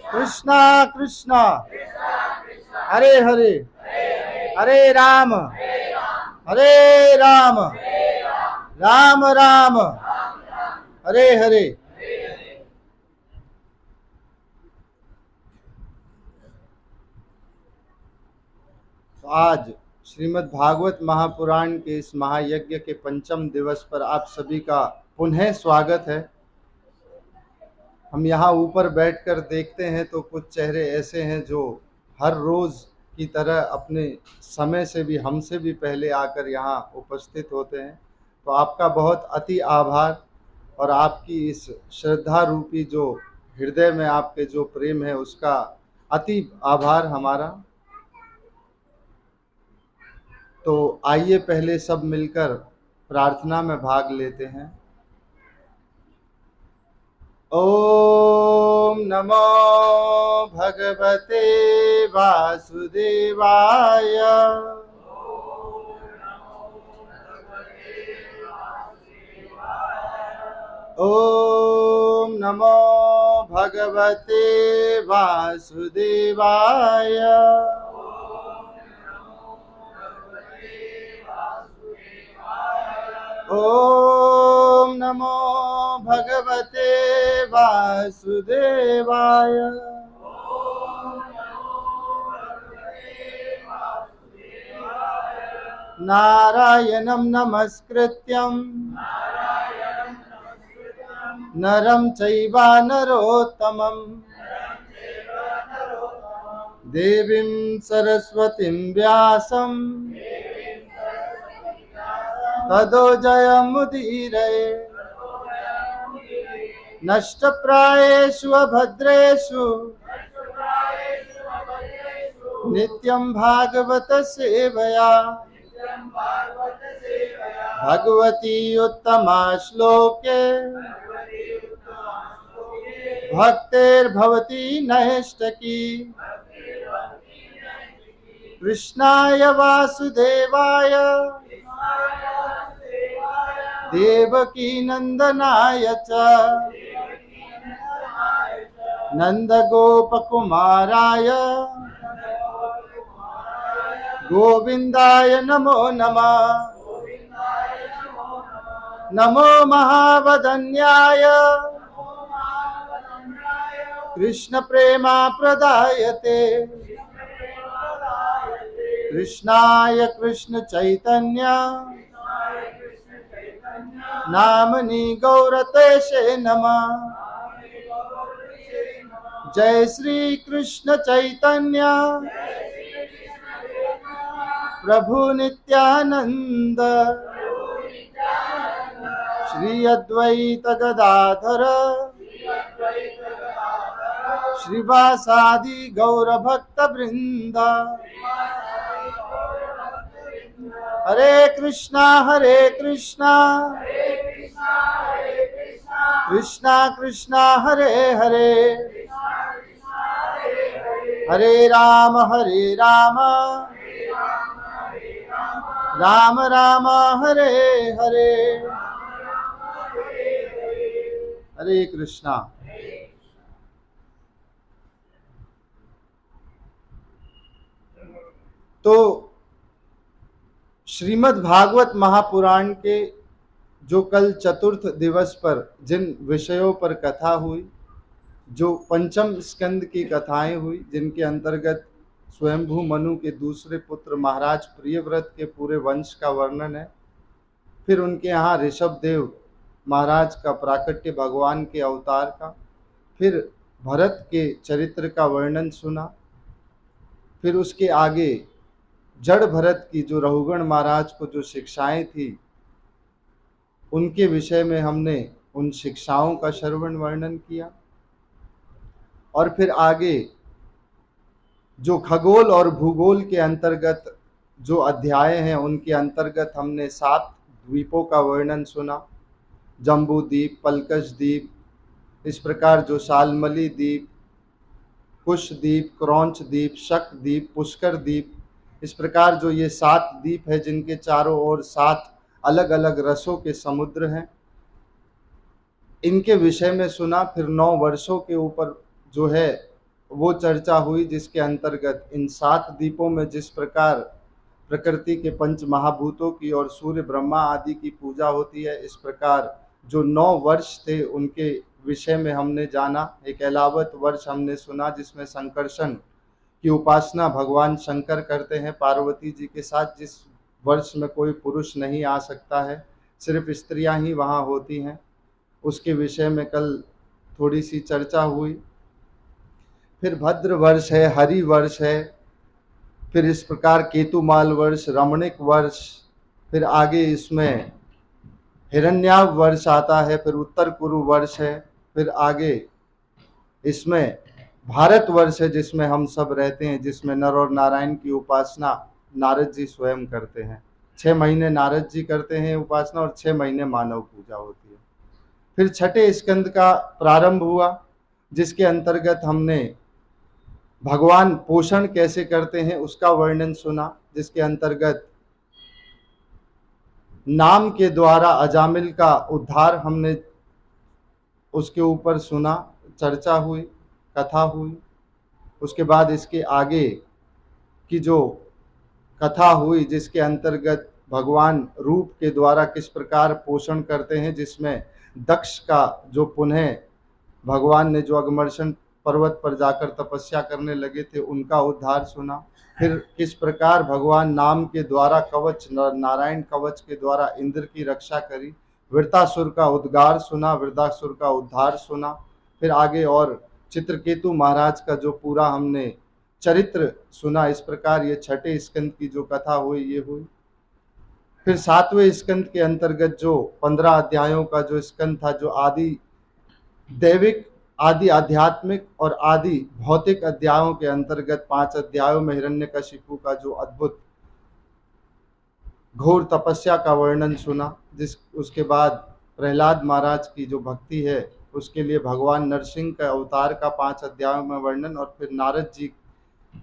कृष्णा कृष्णा हरे हरे, हरे राम राम राम हरे हरे। तो आज श्रीमद् भागवत महापुराण के इस महायज्ञ के पंचम दिवस पर आप सभी का पुनः स्वागत है। हम यहाँ ऊपर बैठकर देखते हैं तो कुछ चेहरे ऐसे हैं जो हर रोज की तरह अपने समय से भी हमसे भी पहले आकर यहाँ उपस्थित होते हैं। तो आपका बहुत अति आभार, और आपकी इस श्रद्धा रूपी जो हृदय में आपके जो प्रेम है उसका अति आभार हमारा। तो आइए पहले सब मिलकर प्रार्थना में भाग लेते हैं। ओम नमो भगवते वासुदेवाय। ओम नमो भगवते वासुदेवाय। ओम नमो भगवते वासुदेवाय। नारायणं नमस्कृत्यं नरं चैव नरोत्तमं देवीं सरस्वतीं व्यासं ततो जयमुदीरये। नष्टप्रायेषु अभद्रेषु नित्यं भागवत सेवया भगवती उत्तमा श्लोके भक्तिर्भवती नैष्टकी। कृष्णाय वासुदेवाय देवकी नंदनाय च नंदगोपकुमाराय गोविंदाय नमो नमः। नमो महावदन्याय कृष्ण प्रेमा प्रदायते। कृष्णाय कृष्ण चैतन्य नामनी गौरतेशे नमः। जय श्री कृष्ण चैतन्य प्रभु नित्यानंद श्री अद्वैत गदाधर श्रीवासादि गौर भक्त वृंद। हरे कृष्णा कृष्णा कृष्णा हरे हरे, हरे राम राम राम हरे हरे। हरे कृष्णा। तो श्रीमद् भागवत महापुराण के जो कल चतुर्थ दिवस पर जिन विषयों पर कथा हुई, जो पंचम स्कंद की कथाएं हुई, जिनके अंतर्गत स्वयंभू मनु के दूसरे पुत्र महाराज प्रियव्रत के पूरे वंश का वर्णन है, फिर उनके यहाँ ऋषभदेव महाराज का प्राकट्य भगवान के अवतार का, फिर भरत के चरित्र का वर्णन सुना, फिर उसके आगे जड़ भरत की जो रघुगण महाराज को जो शिक्षाएं थी उनके विषय में हमने उन शिक्षाओं का श्रवण वर्णन किया। और फिर आगे जो खगोल और भूगोल के अंतर्गत जो अध्याय हैं उनके अंतर्गत हमने 7 द्वीपों का वर्णन सुना। जम्बू द्वीप, पलकश द्वीप, इस प्रकार जो शालमली द्वीप, कुश द्वीप, क्रौंच द्वीप, शक द्वीप, पुष्कर द्वीप, इस प्रकार जो ये 7 द्वीप है जिनके चारों ओर 7 अलग अलग रसों के समुद्र हैं, इनके विषय में सुना। फिर 9 वर्षों के ऊपर जो है वो चर्चा हुई जिसके अंतर्गत इन 7 द्वीपों में जिस प्रकार प्रकृति के पंच महाभूतों की और सूर्य ब्रह्मा आदि की पूजा होती है, इस प्रकार जो 9 वर्ष थे उनके विषय में हमने जाना। एक एलावत वर्ष हमने सुना जिसमें संकर्षण की उपासना भगवान शंकर करते हैं पार्वती जी के साथ, जिस वर्ष में कोई पुरुष नहीं आ सकता है, सिर्फ स्त्रियां ही वहाँ होती हैं। उसके विषय में कल थोड़ी सी चर्चा हुई। फिर भद्र वर्ष है, हरि वर्ष है, फिर इस प्रकार केतुमाल वर्ष, रमणिक वर्ष, फिर आगे इसमें हिरण्याव वर्ष आता है, फिर उत्तर कुरु वर्ष है, फिर आगे इसमें भारत वर्ष है जिसमें हम सब रहते हैं, जिसमें नर और नारायण की उपासना नारद जी स्वयं करते हैं। 6 महीने नारद जी करते हैं उपासना और 6 महीने मानव पूजा होती है। फिर छठे स्कंद का प्रारंभ हुआ जिसके अंतर्गत हमने भगवान पोषण कैसे करते हैं उसका वर्णन सुना, जिसके अंतर्गत नाम के द्वारा अजामिल का उद्धार हमने उसके ऊपर सुना, चर्चा हुई, कथा हुई। उसके बाद इसके आगे की जो कथा हुई जिसके अंतर्गत भगवान रूप के द्वारा किस प्रकार पोषण करते हैं, जिसमें दक्ष का जो पुनः भगवान ने जो अगमर्षण पर्वत पर जाकर तपस्या करने लगे थे उनका उद्धार सुना। फिर किस प्रकार भगवान नाम के द्वारा कवच, नारायण कवच के द्वारा इंद्र की रक्षा करी, वृतासुर का उद्गार सुना, वृतासुर का उद्धार सुना। फिर आगे और चित्रकेतु महाराज का जो पूरा हमने चरित्र सुना। इस प्रकार ये छठे स्कंद की जो कथा हुई ये हुई। फिर 7वें स्कंद के अंतर्गत जो 15 अध्यायों का जो स्कंद था, जो आदि दैविक, आदि आध्यात्मिक और आदि भौतिक अध्यायों के अंतर्गत 5 अध्यायों में हिरण्यकशिपु का जो अद्भुत घोर तपस्या का वर्णन सुना। उसके बाद प्रहलाद महाराज की जो भक्ति है उसके लिए भगवान नरसिंह का अवतार का 5 अध्यायों में वर्णन, और फिर नारद जी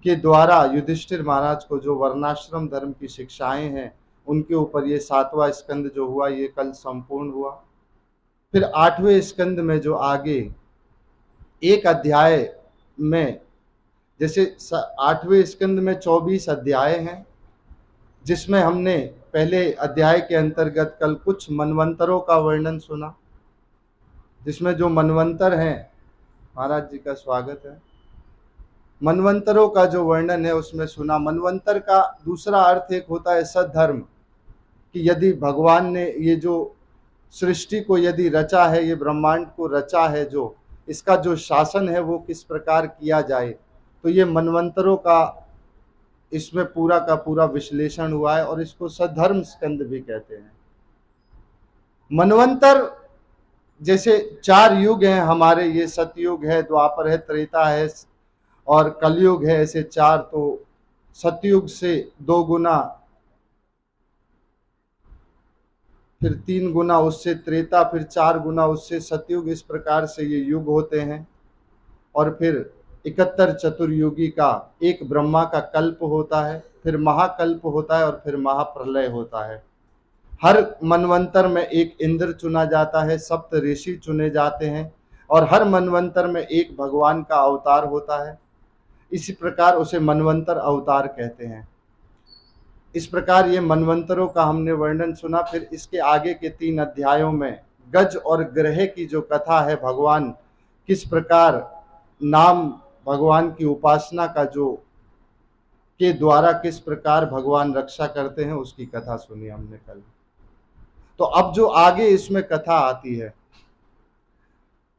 के द्वारा युधिष्ठिर महाराज को जो वर्णाश्रम धर्म की शिक्षाएं हैं उनके ऊपर ये 7वां स्कंद जो हुआ ये कल संपूर्ण हुआ। फिर 8वें स्कंद में जो आगे एक अध्याय में, जैसे 8वें स्कंद में 24 अध्याय हैं, जिसमें हमने पहले अध्याय के अंतर्गत कल कुछ मनवंतरों का वर्णन सुना, जिसमें जो मनवंतर हैं, महाराज जी का स्वागत है, मनवंतरों का जो वर्णन है उसमें सुना। मनवंतर का दूसरा अर्थ एक होता है सद्धर्म, कि यदि भगवान ने ये जो सृष्टि को यदि रचा है, ये ब्रह्मांड को रचा है, जो इसका जो शासन है वो किस प्रकार किया जाए, तो ये मनवंतरों का इसमें पूरा का पूरा विश्लेषण हुआ है और इसको सद्धर्म स्कंद भी कहते हैं। मनवंतर जैसे 4 युग हैं हमारे, ये सतयुग है, द्वापर है, त्रेता है और कलयुग है, ऐसे 4। तो सतयुग से 2 गुना, फिर 3 गुना उससे त्रेता, फिर 4 गुना उससे सतयुग, इस प्रकार से ये युग होते हैं। और फिर 71 चतुर्युगी का एक ब्रह्मा का कल्प होता है, फिर महाकल्प होता है और फिर महाप्रलय होता है। हर मनवंतर में एक इंद्र चुना जाता है, 7 ऋषि चुने जाते हैं और हर मनवंतर में एक भगवान का अवतार होता है। इसी प्रकार उसे मनवंतर अवतार कहते हैं। इस प्रकार ये मनवंतरों का हमने वर्णन सुना। फिर इसके आगे के 3 अध्यायों में गज और ग्रह की जो कथा है, भगवान किस प्रकार नाम भगवान की उपासना का जो के द्वारा किस प्रकार भगवान रक्षा करते हैं उसकी कथा सुनी हमने कल। तो अब जो आगे इसमें कथा आती है,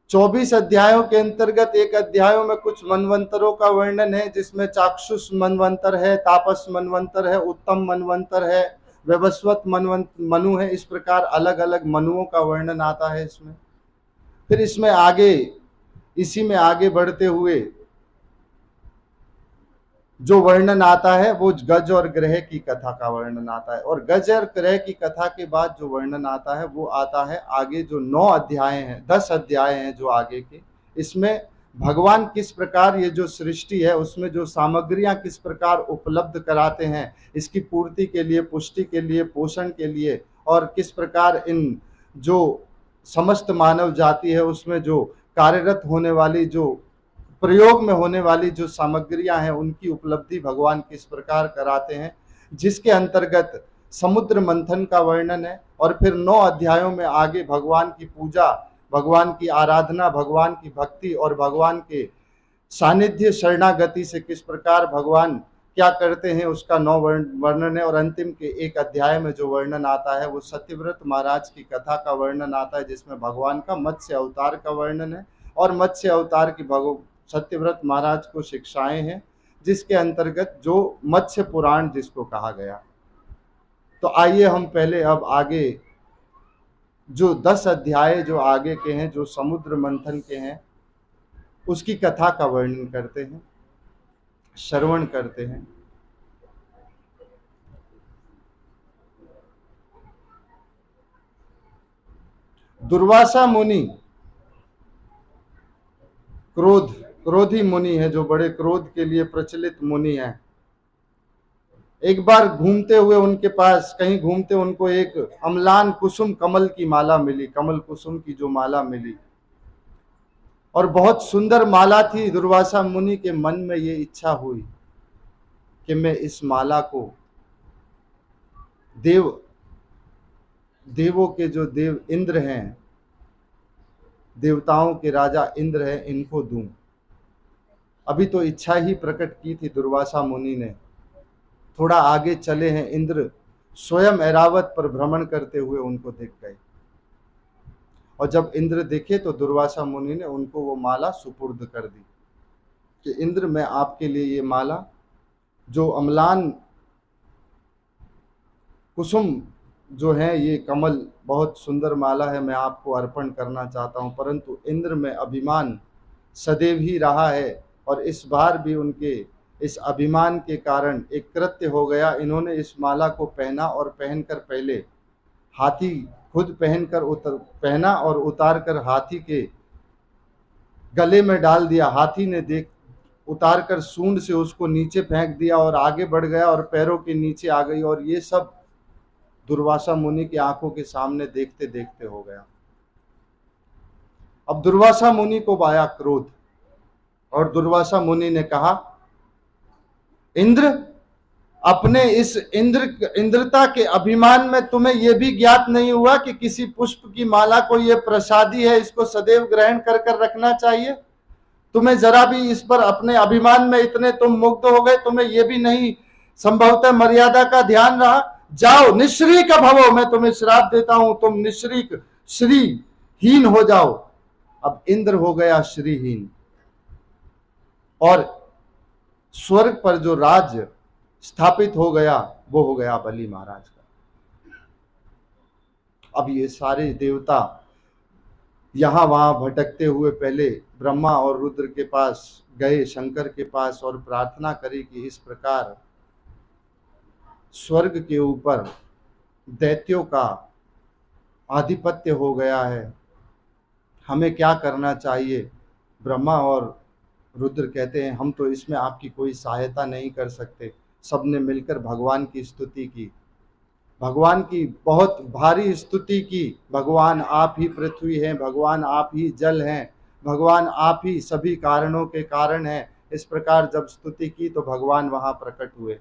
24 अध्यायों के अंतर्गत एक अध्यायों में कुछ मनवंतरों का वर्णन है, जिसमें चाक्षुष मनवंतर है, तापस मनवंतर है, उत्तम मनवंतर है, व्यवस्वत मनु है। इस प्रकार अलग अलग मनुओं का वर्णन आता है इसमें। फिर इसमें आगे, इसी में आगे बढ़ते हुए जो वर्णन आता है वो गज और ग्रह की कथा का वर्णन आता है, और गज और ग्रह की कथा के बाद जो वर्णन आता है वो आता है आगे जो 9 अध्याय हैं, 10 अध्याय हैं जो आगे के। इसमें भगवान किस प्रकार ये जो सृष्टि है उसमें जो सामग्रियां किस प्रकार उपलब्ध कराते हैं इसकी पूर्ति के लिए, पुष्टि के लिए, पोषण के लिए, और किस प्रकार इन जो समस्त मानव जाति है उसमें जो कार्यरत होने वाली जो प्रयोग में होने वाली जो सामग्रियां हैं उनकी उपलब्धि भगवान किस प्रकार कराते हैं, जिसके अंतर्गत समुद्र मंथन का वर्णन है। और फिर 9 अध्यायों में आगे भगवान की पूजा, भगवान की आराधना, भगवान की भक्ति और भगवान के सानिध्य शरणागति से किस प्रकार भगवान क्या करते हैं उसका 9 वर्णन है। और अंतिम के एक अध्याय में जो वर्णन आता है वो सत्यव्रत महाराज की कथा का वर्णन आता है, जिसमें भगवान का मत्स्य अवतार का वर्णन है और मत्स्य अवतार की सत्यव्रत महाराज को शिक्षाएं हैं, जिसके अंतर्गत जो मत्स्य पुराण जिसको कहा गया। तो आइए हम पहले अब आगे जो 10 अध्याय जो आगे के हैं, जो समुद्र मंथन के हैं, उसकी कथा का वर्णन करते हैं, श्रवण करते हैं। दुर्वासा मुनि क्रोधी मुनि है, जो बड़े क्रोध के लिए प्रचलित मुनि है। एक बार घूमते हुए उनके पास, कहीं घूमते उनको एक अम्लान कुसुम कमल की माला मिली, कमल कुसुम की जो माला मिली, और बहुत सुंदर माला थी। दुर्वासा मुनि के मन में ये इच्छा हुई कि मैं इस माला को देवों के जो देव इंद्र हैं, देवताओं के राजा इंद्र हैं, इनको दूं। अभी तो इच्छा ही प्रकट की थी दुर्वासा मुनि ने। थोड़ा आगे चले हैं, इंद्र स्वयं ऐरावत पर भ्रमण करते हुए उनको दिख गए, और जब इंद्र दिखे तो दुर्वासा मुनि ने उनको वो माला सुपुर्द कर दी कि इंद्र, मैं आपके लिए ये माला, जो अम्लान कुसुम जो है, ये कमल बहुत सुंदर माला है, मैं आपको अर्पण करना चाहता हूँ। परंतु इंद्र में अभिमान सदैव ही रहा है, और इस बार भी उनके इस अभिमान के कारण एक कृत्य हो गया। इन्होंने इस माला को पहना और पहनकर पहले हाथी खुद पहना और उतार कर हाथी के गले में डाल दिया। हाथी ने उतार कर सूंड से उसको नीचे फेंक दिया और आगे बढ़ गया और पैरों के नीचे आ गई, और ये सब दुर्वासा मुनि की आंखों के सामने देखते देखते हो गया। अब दुर्वासा मुनि को आया क्रोध, और दुर्वासा मुनि ने कहा, इंद्र, अपने इस इंद्रता के अभिमान में तुम्हें यह भी ज्ञात नहीं हुआ कि किसी पुष्प की माला को यह प्रसादी है, इसको सदैव ग्रहण कर कर रखना चाहिए। तुम्हें जरा भी इस पर अपने अभिमान में इतने तुम मुग्ध हो गए, तुम्हें यह भी नहीं संभवतः मर्यादा का ध्यान रहा। जाओ, निश्रीक भवो, मैं तुम्हें श्राप देता हूं, तुम निश्रीक श्रीहीन हो जाओ। अब इंद्र हो गया श्रीहीन, और स्वर्ग पर जो राज्य स्थापित हो गया वो हो गया बलि महाराज का। अब ये सारे देवता यहां वहां भटकते हुए पहले ब्रह्मा और रुद्र के पास गए, शंकर के पास, और प्रार्थना करी कि इस प्रकार स्वर्ग के ऊपर दैत्यों का आधिपत्य हो गया है, हमें क्या करना चाहिए। ब्रह्मा और रुद्र कहते हैं, हम तो इसमें आपकी कोई सहायता नहीं कर सकते। सबने मिलकर भगवान की स्तुति की, भगवान की बहुत भारी स्तुति की। भगवान आप ही पृथ्वी हैं, भगवान आप ही जल हैं, भगवान आप ही सभी कारणों के कारण हैं। इस प्रकार जब स्तुति की तो भगवान वहां प्रकट हुए।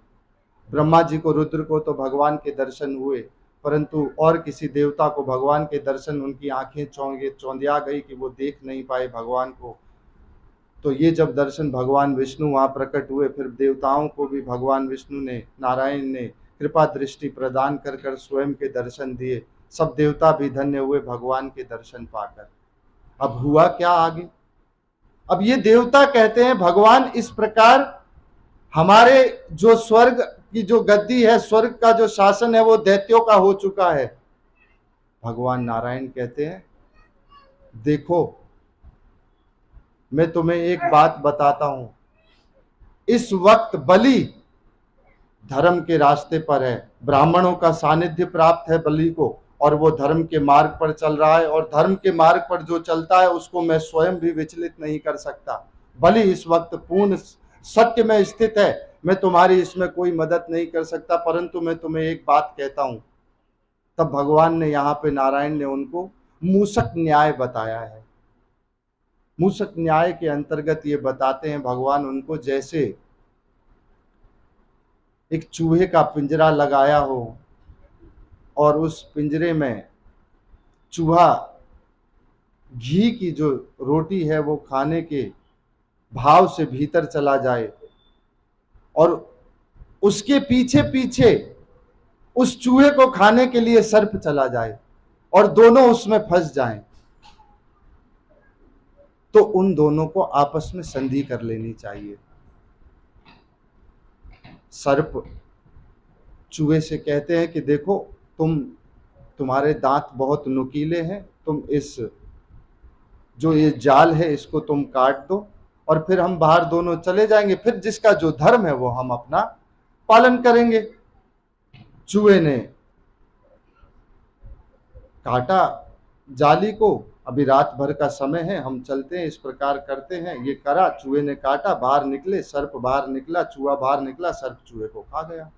ब्रह्मा जी को, रुद्र को तो भगवान के दर्शन हुए, परंतु और किसी देवता को भगवान के दर्शन, उनकी आंखें चौंधिया गई कि वो देख नहीं पाए भगवान को। तो ये जब दर्शन भगवान विष्णु वहाँ प्रकट हुए, फिर देवताओं को भी भगवान विष्णु ने, नारायण ने कृपा दृष्टि प्रदान कर कर स्वयं के दर्शन दिए। सब देवता भी धन्य हुए भगवान के दर्शन पाकर। अब हुआ क्या आगे? अब ये देवता कहते हैं, भगवान इस प्रकार हमारे जो स्वर्ग की जो गद्दी है, स्वर्ग का जो शासन है, वो दैत्यों का हो चुका है। भगवान नारायण कहते हैं, देखो मैं तुम्हें एक बात बताता हूं, इस वक्त बलि धर्म के रास्ते पर है, ब्राह्मणों का सानिध्य प्राप्त है बलि को, और वो धर्म के मार्ग पर चल रहा है, और धर्म के मार्ग पर जो चलता है उसको मैं स्वयं भी विचलित नहीं कर सकता। बलि इस वक्त पूर्ण सत्य में स्थित है, मैं तुम्हारी इसमें कोई मदद नहीं कर सकता, परंतु मैं तुम्हें एक बात कहता हूं। तब भगवान ने, यहाँ पे नारायण ने उनको मूसक न्याय बताया है। मूसक न्याय के अंतर्गत ये बताते हैं भगवान उनको, जैसे एक चूहे का पिंजरा लगाया हो और उस पिंजरे में चूहा घी की जो रोटी है वो खाने के भाव से भीतर चला जाए और उसके पीछे पीछे उस चूहे को खाने के लिए सर्प चला जाए और दोनों उसमें फंस जाएं, तो उन दोनों को आपस में संधि कर लेनी चाहिए। सर्प चूहे से कहते हैं कि देखो, तुम्हारे दांत बहुत नुकीले हैं, तुम इस जो ये जाल है इसको तुम काट दो और फिर हम बाहर दोनों चले जाएंगे, फिर जिसका जो धर्म है वो हम अपना पालन करेंगे। चूहे ने काटा जाली को, अभी रात भर का समय है, हम चलते हैं, इस प्रकार करते हैं। ये करा, चूहे ने काटा, बाहर निकले, सर्प बाहर निकला, चूहा बाहर निकला, सर्प चूहे को खा गया।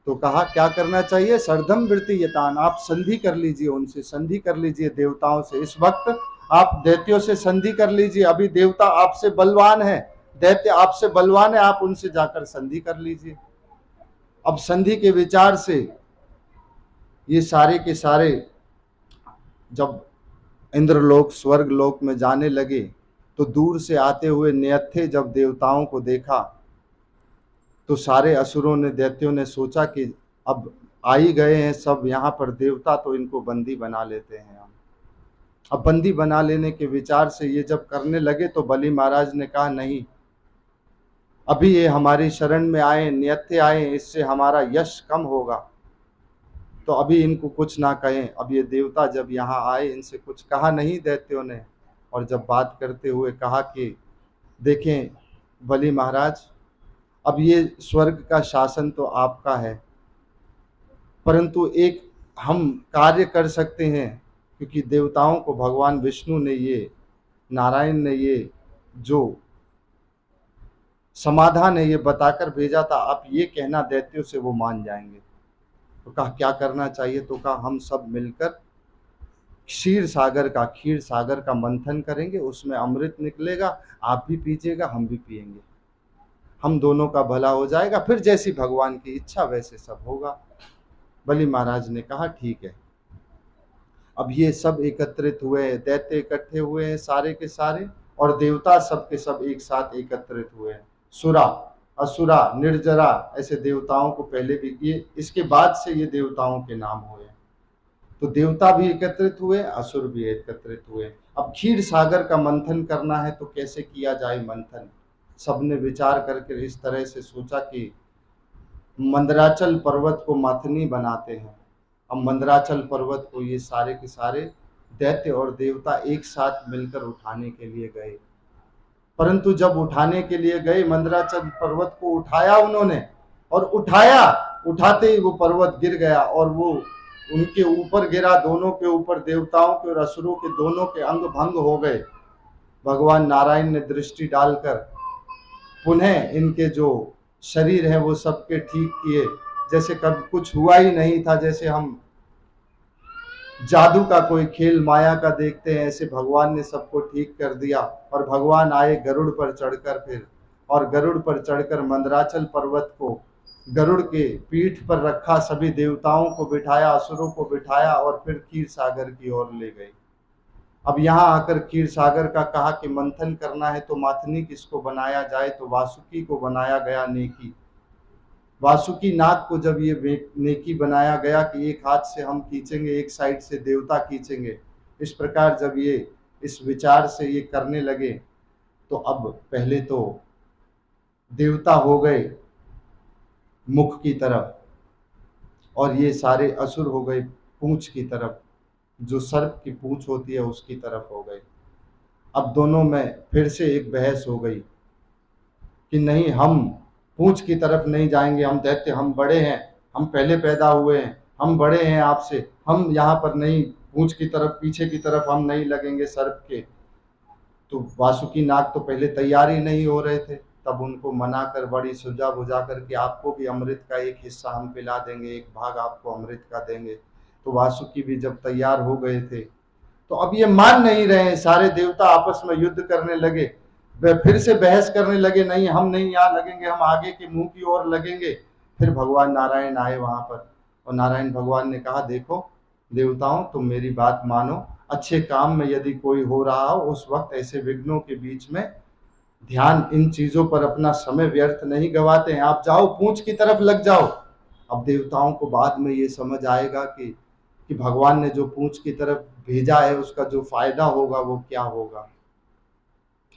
तो कहा क्या करना चाहिए? सर्धम वृत्ति यतान, आप संधि कर लीजिए, उनसे संधि कर लीजिए, देवताओं से। इस वक्त आप दैत्यों से संधि कर लीजिए, अभी देवता आपसे बलवान है, दैत्य आपसे बलवान है, आप उनसे जाकर संधि कर लीजिए। अब संधि के विचार से ये सारे के सारे जब इंद्रलोक स्वर्ग लोक में जाने लगे तो दूर से आते हुए नियत्थे जब देवताओं को देखा तो सारे असुरों ने, दैत्यों ने सोचा कि अब आ ही गए हैं सब यहाँ पर देवता, तो इनको बंदी बना लेते हैं हम। अब बंदी बना लेने के विचार से ये जब करने लगे तो बलि महाराज ने कहा नहीं, अभी ये हमारी शरण में आए, नियत्थे आए, इससे हमारा यश कम होगा, तो अभी इनको कुछ ना कहें। अब ये देवता जब यहाँ आए, इनसे कुछ कहा नहीं दैत्यों ने, और जब बात करते हुए कहा कि देखें बलि महाराज, अब ये स्वर्ग का शासन तो आपका है, परंतु एक हम कार्य कर सकते हैं, क्योंकि देवताओं को भगवान विष्णु ने, ये नारायण ने ये जो समाधान है ये बताकर भेजा था, आप ये कहना दैत्यों से, वो मान जाएंगे। तो कहा क्या करना चाहिए? तो कहा हम सब मिलकर क्षीर सागर का मंथन करेंगे, उसमें अमृत निकलेगा, आप भी पीजिएगा, हम भी पिएंगे, हम दोनों का भला हो जाएगा, फिर जैसी भगवान की इच्छा वैसे सब होगा। बलि महाराज ने कहा ठीक है। अब ये सब एकत्रित हुए, दैत्य इकट्ठे हुए हैं सारे के सारे, और देवता सब के सब एक साथ एकत्रित हुए हैं। सुरा, असुरा, निर्जरा, ऐसे देवताओं को पहले भी, ये इसके बाद से ये देवताओं के नाम हुए। तो देवता भी एकत्रित हुए, असुर भी एकत्रित हुए। अब क्षीर सागर का मंथन करना है तो कैसे किया जाए मंथन? सबने विचार करके इस तरह से सोचा कि मंदराचल पर्वत को मथनी बनाते हैं। अब मंदराचल पर्वत को ये सारे के सारे दैत्य और देवता एक साथ मिलकर उठाने के लिए गए, परंतु जब उठाने के लिए गए, मंदराचल पर्वत को उठाया उन्होंने, और उठाते ही वो पर्वत गिर गया, और वो उनके ऊपर गिरा, दोनों के ऊपर, देवताओं के और असुरों के दोनों के अंग भंग हो गए। भगवान नारायण ने दृष्टि डालकर पुनः इनके जो शरीर है वो सबके ठीक किए, जैसे कभी कुछ हुआ ही नहीं था। जैसे हम जादू का कोई खेल माया का देखते हैं, ऐसे भगवान ने सबको ठीक कर दिया। और भगवान आए गरुड़ पर चढ़कर फिर, और गरुड़ पर चढ़कर मंदराचल पर्वत को गरुड़ के पीठ पर रखा, सभी देवताओं को बिठाया, असुरों को बिठाया, और फिर क्षीर सागर की ओर ले गए। अब यहाँ आकर क्षीर सागर का कहा कि मंथन करना है तो माथनी किसको बनाया जाए? तो वासुकी को बनाया गया नेकी। वासुकी नाग को जब ये नेकी बनाया गया कि एक हाथ से हम खींचेंगे, एक साइड से देवता खींचेंगे, इस प्रकार जब ये इस विचार से ये करने लगे, तो अब पहले तो देवता हो गए मुख की तरफ, और ये सारे असुर हो गए पूंछ की तरफ, जो सर्प की पूंछ होती है उसकी तरफ हो गए। अब दोनों में फिर से एक बहस हो गई कि नहीं, हम पूंछ की तरफ नहीं जाएंगे, हम दैत्य, हम बड़े हैं, हम पहले पैदा हुए हैं, हम बड़े हैं आपसे, हम यहाँ पर नहीं, पूंछ की तरफ, पीछे की तरफ हम नहीं लगेंगे सर्प के। तो वासुकी नाग तो पहले तैयार ही नहीं हो रहे थे, तब उनको मना कर बड़ी सुझा बुझा कर कि आपको भी अमृत का एक हिस्सा हम पिला देंगे, एक भाग आपको अमृत का देंगे। तो वासुकी भी जब तैयार हो गए थे तो अब ये मान नहीं रहे हैं, सारे देवता आपस में युद्ध करने लगे, वे फिर से बहस करने लगे, नहीं हम नहीं यहाँ लगेंगे, हम आगे के मुंह की ओर लगेंगे। फिर भगवान नारायण आए वहां पर, और नारायण भगवान ने कहा, देखो देवताओं, तुम मेरी बात मानो, अच्छे काम में यदि कोई हो रहा हो उस वक्त ऐसे विघ्नों के बीच में ध्यान, इन चीजों पर अपना समय व्यर्थ नहीं गवाते हैं, आप जाओ पूंछ की तरफ लग जाओ। अब देवताओं को बाद में ये समझ आएगा कि भगवान ने जो पूंछ की तरफ भेजा है उसका जो फायदा होगा वो क्या होगा।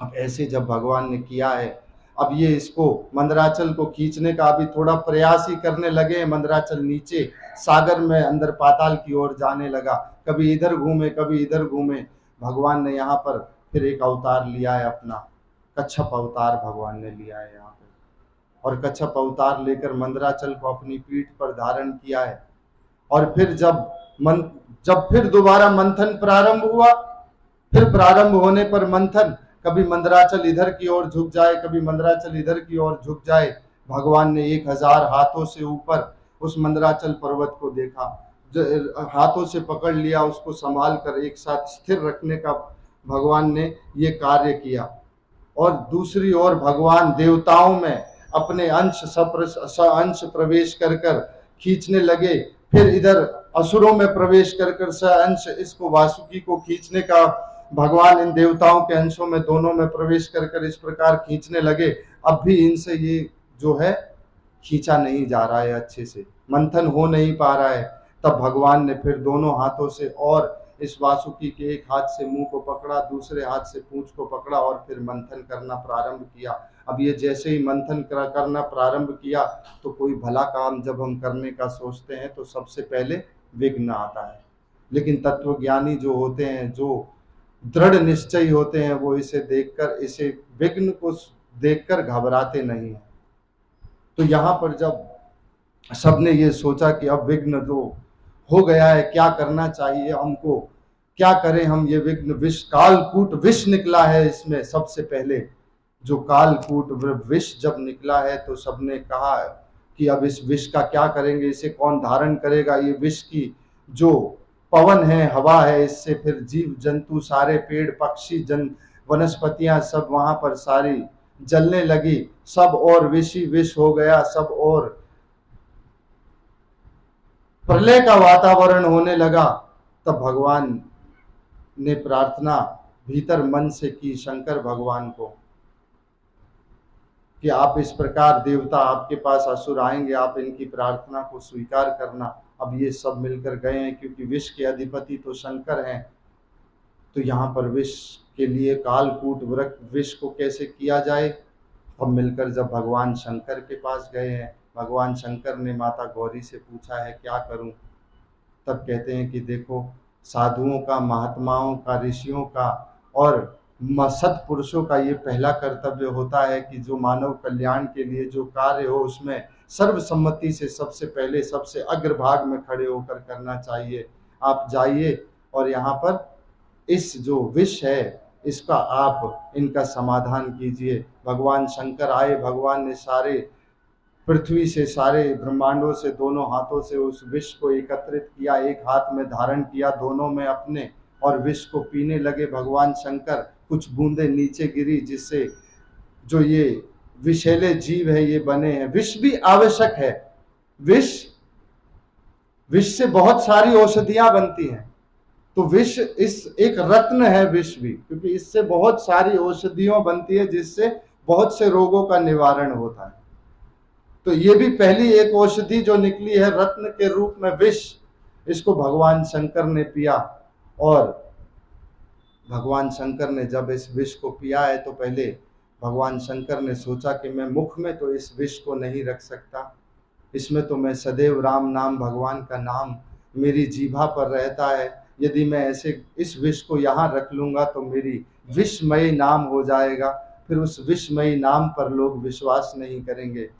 अब ऐसे जब भगवान ने किया है, अब ये इसको मंदराचल को खींचने का अभी थोड़ा प्रयास ही करने लगे। मंदराचल नीचे सागर में अंदर पाताल की ओर जाने लगा, कभी इधर घूमे कभी इधर घूमे। भगवान ने यहाँ पर फिर एक अवतार लिया है अपना, कच्छप अवतार भगवान ने लिया है यहाँ पे, और कच्छप अवतार लेकर मंदराचल को अपनी पीठ पर धारण किया है। और फिर जब फिर दोबारा मंथन प्रारंभ हुआ, फिर प्रारंभ होने पर मंथन, कभी मंदराचल इधर की ओर झुक जाए कभी मंदराचल इधर की ओर झुक जाए। भगवान ने 1000 हाथों से ऊपर उस मंदराचल पर्वत को देखा, हाथों से पकड़ लिया, उसको संभाल कर एक साथ स्थिर रखने का भगवान ने ये कार्य किया। और दूसरी ओर भगवान देवताओं में अपने अंश प्रवेश कर खींचने लगे, फिर इधर असुरों में प्रवेश कर अंश इसको वासुकी को खींचने का भगवान इन देवताओं के अंशों में दोनों में प्रवेश कर इस प्रकार खींचने लगे। अब भी इनसे ये जो है खींचा नहीं जा रहा है, अच्छे से मंथन हो नहीं पा रहा है। तब भगवान ने फिर दोनों हाथों से और इस वासुकी के एक हाथ से मुंह को पकड़ा, दूसरे हाथ से पूंछ को पकड़ा और फिर मंथन करना प्रारंभ किया। अब ये जैसे ही मंथन करना प्रारंभ किया तो कोई भला काम जब हम करने का सोचते हैं तो सबसे पहले विघ्न आता है, लेकिन तत्वज्ञानी जो होते हैं, जो दृढ़ निश्चयी होते हैं, वो इसे देखकर, इसे विघ्न को देखकर घबराते नहीं हैं। तो यहाँ पर जब सबने ये सोचा कि अब विघ्न जो हो गया है, क्या करना चाहिए हमको, क्या करें हम, ये विघ्न विष, कालकूट विष निकला है इसमें। सबसे पहले जो कालकूट विष जब निकला है तो सबने कहा कि अब इस विष का क्या करेंगे, इसे कौन धारण करेगा। ये विष की जो पवन है, हवा है, इससे फिर जीव जंतु सारे, पेड़ पक्षी वनस्पतियां सब वहां पर सारी जलने लगी, सब और विष ही विष हो गया, सब और प्रलय का वातावरण होने लगा। तब भगवान ने प्रार्थना भीतर मन से की शंकर भगवान को कि आप इस प्रकार देवता आपके पास असुर आएंगे, आप इनकी प्रार्थना को स्वीकार करना। अब ये सब मिलकर गए हैं, क्योंकि विष के अधिपति तो शंकर हैं। तो यहाँ पर विष के लिए कालकूट विष को कैसे किया जाए, अब मिलकर जब भगवान शंकर के पास गए हैं, भगवान शंकर ने माता गौरी से पूछा है क्या करूं। तब कहते हैं कि देखो, साधुओं का, महात्माओं का, ऋषियों का और सत्पुरुषों का ये पहला कर्तव्य होता है कि जो मानव कल्याण के लिए जो कार्य हो उसमें सर्वसम्मति से सबसे पहले सबसे अग्रभाग में खड़े होकर करना चाहिए। आप जाइए और यहाँ पर इस जो विष है इसका आप इनका समाधान कीजिए। भगवान शंकर आए, भगवान ने सारे पृथ्वी से, सारे ब्रह्मांडों से दोनों हाथों से उस विष को एकत्रित किया, एक हाथ में धारण किया, दोनों में अपने, और विष को पीने लगे भगवान शंकर। कुछ बूंदे नीचे गिरी, जिससे जो ये विषैले जीव है ये बने हैं। विष भी आवश्यक है, विष से बहुत सारी औषधियां बनती हैं। तो विष इस एक रत्न है विष भी, क्योंकि इससे बहुत सारी औषधियां बनती है जिससे बहुत से रोगों का निवारण होता है। तो ये भी पहली एक औषधि जो निकली है रत्न के रूप में विष, इसको भगवान शंकर ने पिया। और भगवान शंकर ने जब इस विष को पिया है तो पहले भगवान शंकर ने सोचा कि मैं मुख में तो इस विष को नहीं रख सकता, इसमें तो मैं सदैव राम नाम, भगवान का नाम मेरी जीभा पर रहता है। यदि मैं ऐसे इस विष को यहाँ रख लूँगा तो मेरी विषमयी नाम हो जाएगा, फिर उस विषमयी नाम पर लोग विश्वास नहीं करेंगे।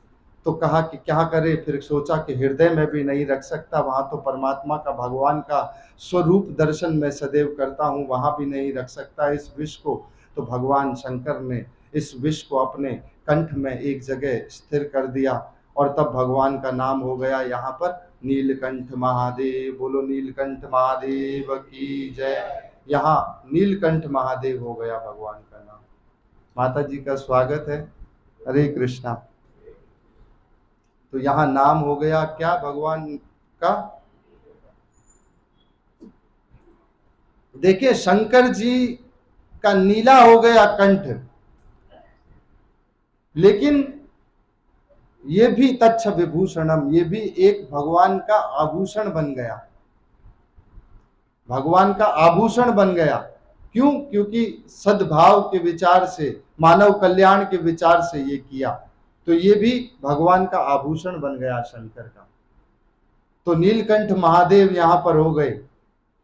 तो कहा कि क्या करे, फिर सोचा कि हृदय में भी नहीं रख सकता, वहाँ तो परमात्मा का, भगवान का स्वरूप दर्शन मैं सदैव करता हूँ, वहाँ भी नहीं रख सकता इस विष को। तो भगवान शंकर ने इस विष को अपने कंठ में एक जगह स्थिर कर दिया, और तब भगवान का नाम हो गया यहाँ पर नीलकंठ महादेव। बोलो नीलकंठ महादेव की जय। यहाँ नीलकंठ महादेव हो गया भगवान का नाम। माता जी का स्वागत है, हरे कृष्णा। तो यहाँ नाम हो गया क्या भगवान का? देखिए शंकर जी का नीला हो गया कंठ, लेकिन ये भी तच्छ विभूषणम, ये भी एक भगवान का आभूषण बन गया, भगवान का आभूषण बन गया। क्यों? क्योंकि सद्भाव के विचार से, मानव कल्याण के विचार से ये किया, तो ये भी भगवान का आभूषण बन गया शंकर का। तो नीलकंठ महादेव यहां पर हो गए।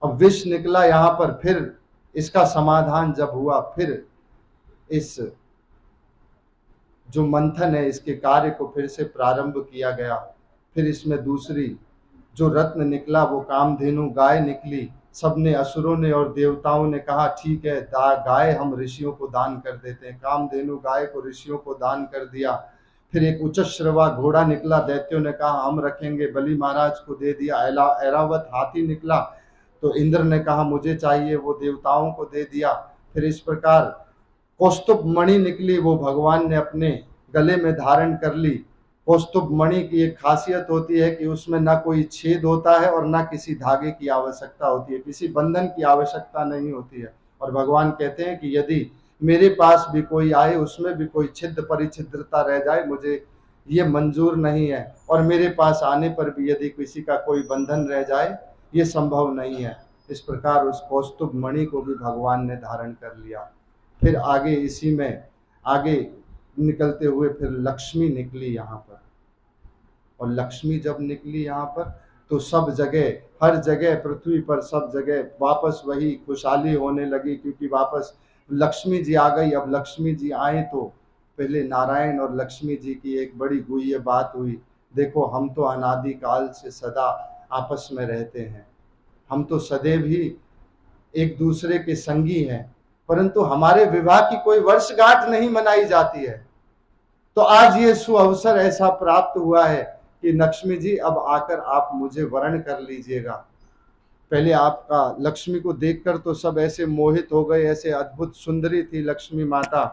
अब विष निकला यहां पर, फिर इसका समाधान जब हुआ, फिर इस जो मंथन है इसके कार्य को फिर से प्रारंभ किया गया। फिर इसमें दूसरी जो रत्न निकला वो कामधेनु गाय निकली। सबने, असुरों ने और देवताओं ने कहा ठीक है, गाय हम ऋषियों को दान कर देते हैं। कामधेनु गाय को ऋषियों को दान कर दिया। फिर एक उच्चश्रवा घोड़ा निकला, दैत्यों ने कहा हम रखेंगे, बलि महाराज को दे दिया। ऐरावत हाथी निकला, तो इंद्र ने कहा मुझे चाहिए, वो देवताओं को दे दिया। फिर इस प्रकार कौस्तुभ मणि निकली, वो भगवान ने अपने गले में धारण कर ली। कौस्तुभ मणि की एक खासियत होती है कि उसमें ना कोई छेद होता है और ना किसी धागे की आवश्यकता होती है, किसी बंधन की आवश्यकता नहीं होती है। और भगवान कहते हैं कि यदि मेरे पास भी कोई आए, उसमें भी कोई छिद्र परिछिद्रता रह जाए, मुझे ये मंजूर नहीं है। और मेरे पास आने पर भी यदि किसी का कोई बंधन रह जाए, ये संभव नहीं है। इस प्रकार उस कौस्तुभ मणि को भी भगवान ने धारण कर लिया। फिर आगे इसी में आगे निकलते हुए फिर लक्ष्मी निकली यहाँ पर। और लक्ष्मी जब निकली यहाँ पर, तो सब जगह, हर जगह पृथ्वी पर सब जगह वापस वही खुशहाली होने लगी, क्योंकि वापस लक्ष्मी जी आ गई। अब लक्ष्मी जी आए तो पहले नारायण और लक्ष्मी जी की एक बड़ी गुह्य बात हुई। देखो हम तो अनादि काल से सदा आपस में रहते हैं, हम तो सदैव ही एक दूसरे के संगी हैं, परंतु हमारे विवाह की कोई वर्षगांठ नहीं मनाई जाती है। तो आज ये सुअवसर ऐसा प्राप्त हुआ है कि लक्ष्मी जी अब आकर आप मुझे वरण कर लीजिएगा। पहले आपका लक्ष्मी को देखकर तो सब ऐसे मोहित हो गए, ऐसे अद्भुत सुंदरी थी लक्ष्मी माता,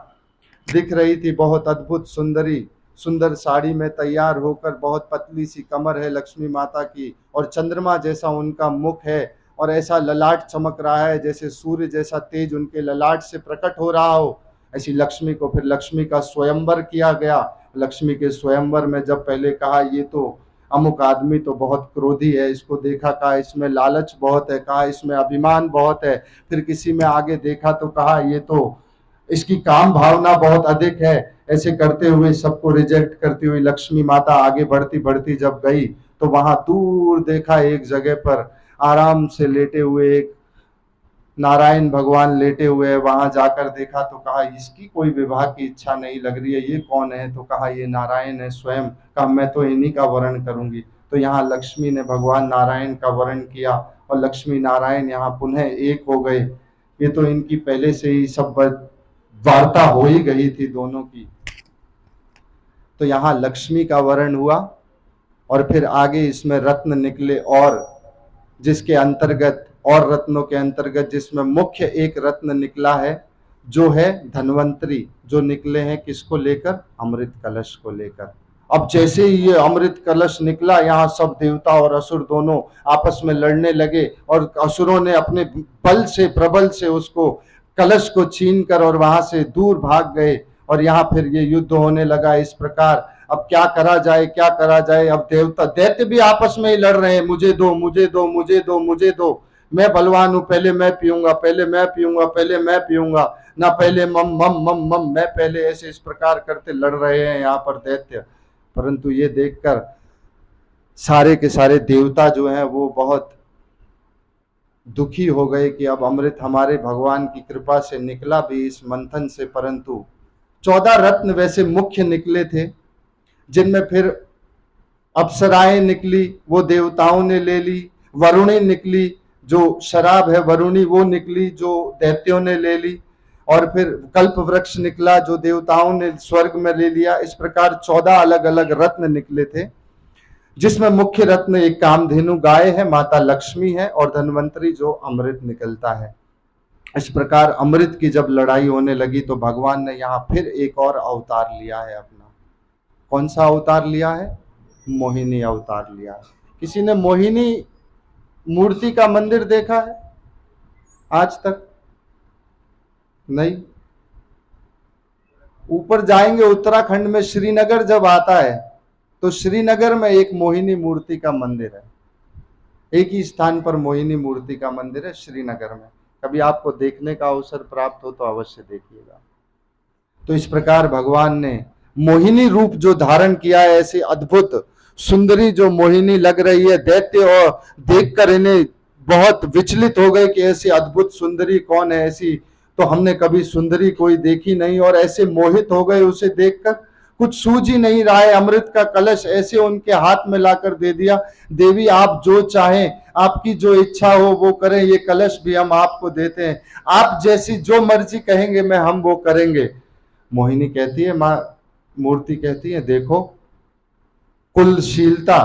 दिख रही थी बहुत अद्भुत सुंदरी, सुंदर साड़ी में तैयार होकर। बहुत पतली सी कमर है लक्ष्मी माता की, और चंद्रमा जैसा उनका मुख है, और ऐसा ललाट चमक रहा है जैसे सूर्य जैसा तेज उनके ललाट से प्रकट हो रहा हो। ऐसी लक्ष्मी को फिर लक्ष्मी का स्वयंवर किया गया। लक्ष्मी के स्वयंवर में जब पहले कहा ये तो अमुक आदमी तो बहुत क्रोधी है, इसको देखा कहा इसमें लालच बहुत है, कहा इसमें अभिमान बहुत है। फिर किसी में आगे देखा तो कहा ये तो इसकी काम भावना बहुत अधिक है। ऐसे करते हुए सबको रिजेक्ट करती हुई लक्ष्मी माता आगे बढ़ती बढ़ती जब गई, तो वहां दूर देखा एक जगह पर आराम से लेटे हुए एक नारायण भगवान लेटे हुए हैं। वहां जाकर देखा तो कहा इसकी कोई विवाह की इच्छा नहीं लग रही है, ये कौन है? तो कहा ये नारायण है स्वयं। कहा मैं तो इन्हीं का वरण करूंगी। तो यहाँ लक्ष्मी ने भगवान नारायण का वरण किया, और लक्ष्मी नारायण यहाँ पुनः एक हो गए। ये तो इनकी पहले से ही सब वार्ता हो ही गई थी दोनों की। तो यहाँ लक्ष्मी का वरण हुआ, और फिर आगे इसमें रत्न निकले, और जिसके अंतर्गत, और रत्नों के अंतर्गत जिसमें मुख्य एक रत्न निकला है जो है धन्वंतरी, जो निकले हैं किसको लेकर? अमृत कलश को लेकर। अब जैसे ही ये अमृत कलश निकला, यहाँ सब देवता और असुर दोनों आपस में लड़ने लगे, और असुरों ने अपने बल से, प्रबल से उसको कलश को छीनकर और वहां से दूर भाग गए, और यहाँ फिर ये युद्ध होने लगा। इस प्रकार अब क्या करा जाए, क्या करा जाए? अब देवता दैत्य भी आपस में ही लड़ रहे हैं, मुझे दो मुझे दो मुझे दो मुझे दो, मैं बलवान हूं, पहले मैं पीऊंगा, पहले मैं पीऊंगा, पहले मैं पीऊंगा, ना पहले मम मम मम मम, मैं पहले, ऐसे इस प्रकार करते लड़ रहे हैं यहाँ पर दैत्य। परंतु ये देखकर सारे के सारे देवता जो हैं वो बहुत दुखी हो गए कि अब अमृत हमारे भगवान की कृपा से निकला भी इस मंथन से, परंतु 14 रत्न वैसे मुख्य निकले थे, जिनमें फिर अप्सराएं निकली, वो देवताओं ने ले ली। वरुणी निकली, जो शराब है वरुणी, वो निकली जो दैत्यों ने ले ली। और फिर कल्प वृक्ष निकला, जो देवताओं ने स्वर्ग में ले लिया। इस प्रकार 14 अलग अलग रत्न निकले थे, जिसमें मुख्य रत्न एक कामधेनु गाय है, माता लक्ष्मी है, और धन्वंतरी जो अमृत निकलता है। इस प्रकार अमृत की जब लड़ाई होने लगी तो भगवान ने यहाँ फिर एक और अवतार लिया है अपना। कौन सा अवतार लिया है? मोहिनी अवतार लिया है। किसी ने मोहिनी मूर्ति का मंदिर देखा है आज तक? नहीं। ऊपर जाएंगे उत्तराखंड में, श्रीनगर जब आता है तो श्रीनगर में एक मोहिनी मूर्ति का मंदिर है। एक ही स्थान पर मोहिनी मूर्ति का मंदिर है श्रीनगर में। कभी आपको देखने का अवसर प्राप्त हो तो अवश्य देखिएगा। तो इस प्रकार भगवान ने मोहिनी रूप जो धारण किया है, ऐसी अद्भुत सुंदरी जो मोहिनी लग रही है, दैत्य और देखकर इन्हें बहुत विचलित हो गए कि ऐसी अद्भुत सुंदरी कौन है, ऐसी तो हमने कभी सुंदरी कोई देखी नहीं, और ऐसे मोहित हो गए उसे देखकर। कुछ सूझ ही नहीं रहा है। अमृत का कलश ऐसे उनके हाथ में लाकर दे दिया। देवी आप जो चाहें, आपकी जो इच्छा हो वो करें, ये कलश भी हम आपको देते हैं, आप जैसी जो मर्जी कहेंगे मैं हम वो करेंगे। मोहिनी कहती है, माँ मूर्ति कहती है, देखो कुलशीलता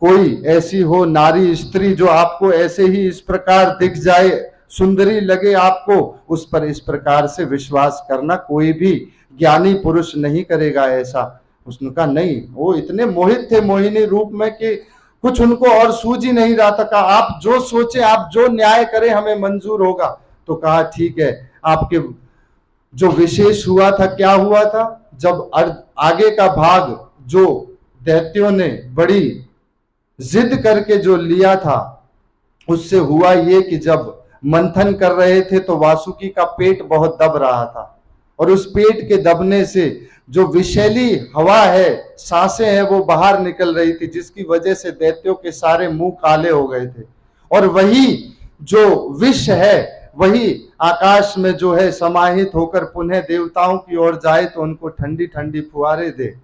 कोई ऐसी हो नारी स्त्री जो आपको ऐसे ही इस प्रकार दिख जाए, सुंदरी लगे आपको, उस पर इस प्रकार से विश्वास करना कोई भी ज्ञानी पुरुष नहीं करेगा ऐसा। उसने कहा नहीं, वो इतने मोहित थे मोहिनी रूप में कि कुछ उनको और सूझ ही नहीं रहा था। कहा आप जो सोचे, आप जो न्याय करें हमें मंजूर होगा। तो कहा ठीक है, आपके जो विशेष हुआ था, क्या हुआ था, जब आगे का भाग जो दैत्यों ने बड़ी जिद करके जो लिया था, उससे हुआ ये कि जब मंथन कर रहे थे तो वासुकी का पेट बहुत दब रहा था, और उस पेट के दबने से जो विषैली हवा है, सांसें हैं, वो बाहर निकल रही थी, जिसकी वजह से दैत्यों के सारे मुंह काले हो गए थे। और वही जो विष है वही आकाश में जो है समाहित होकर पुनः देवताओं की ओर जाए तो उनको ठंडी ठंडी फुहारे दे।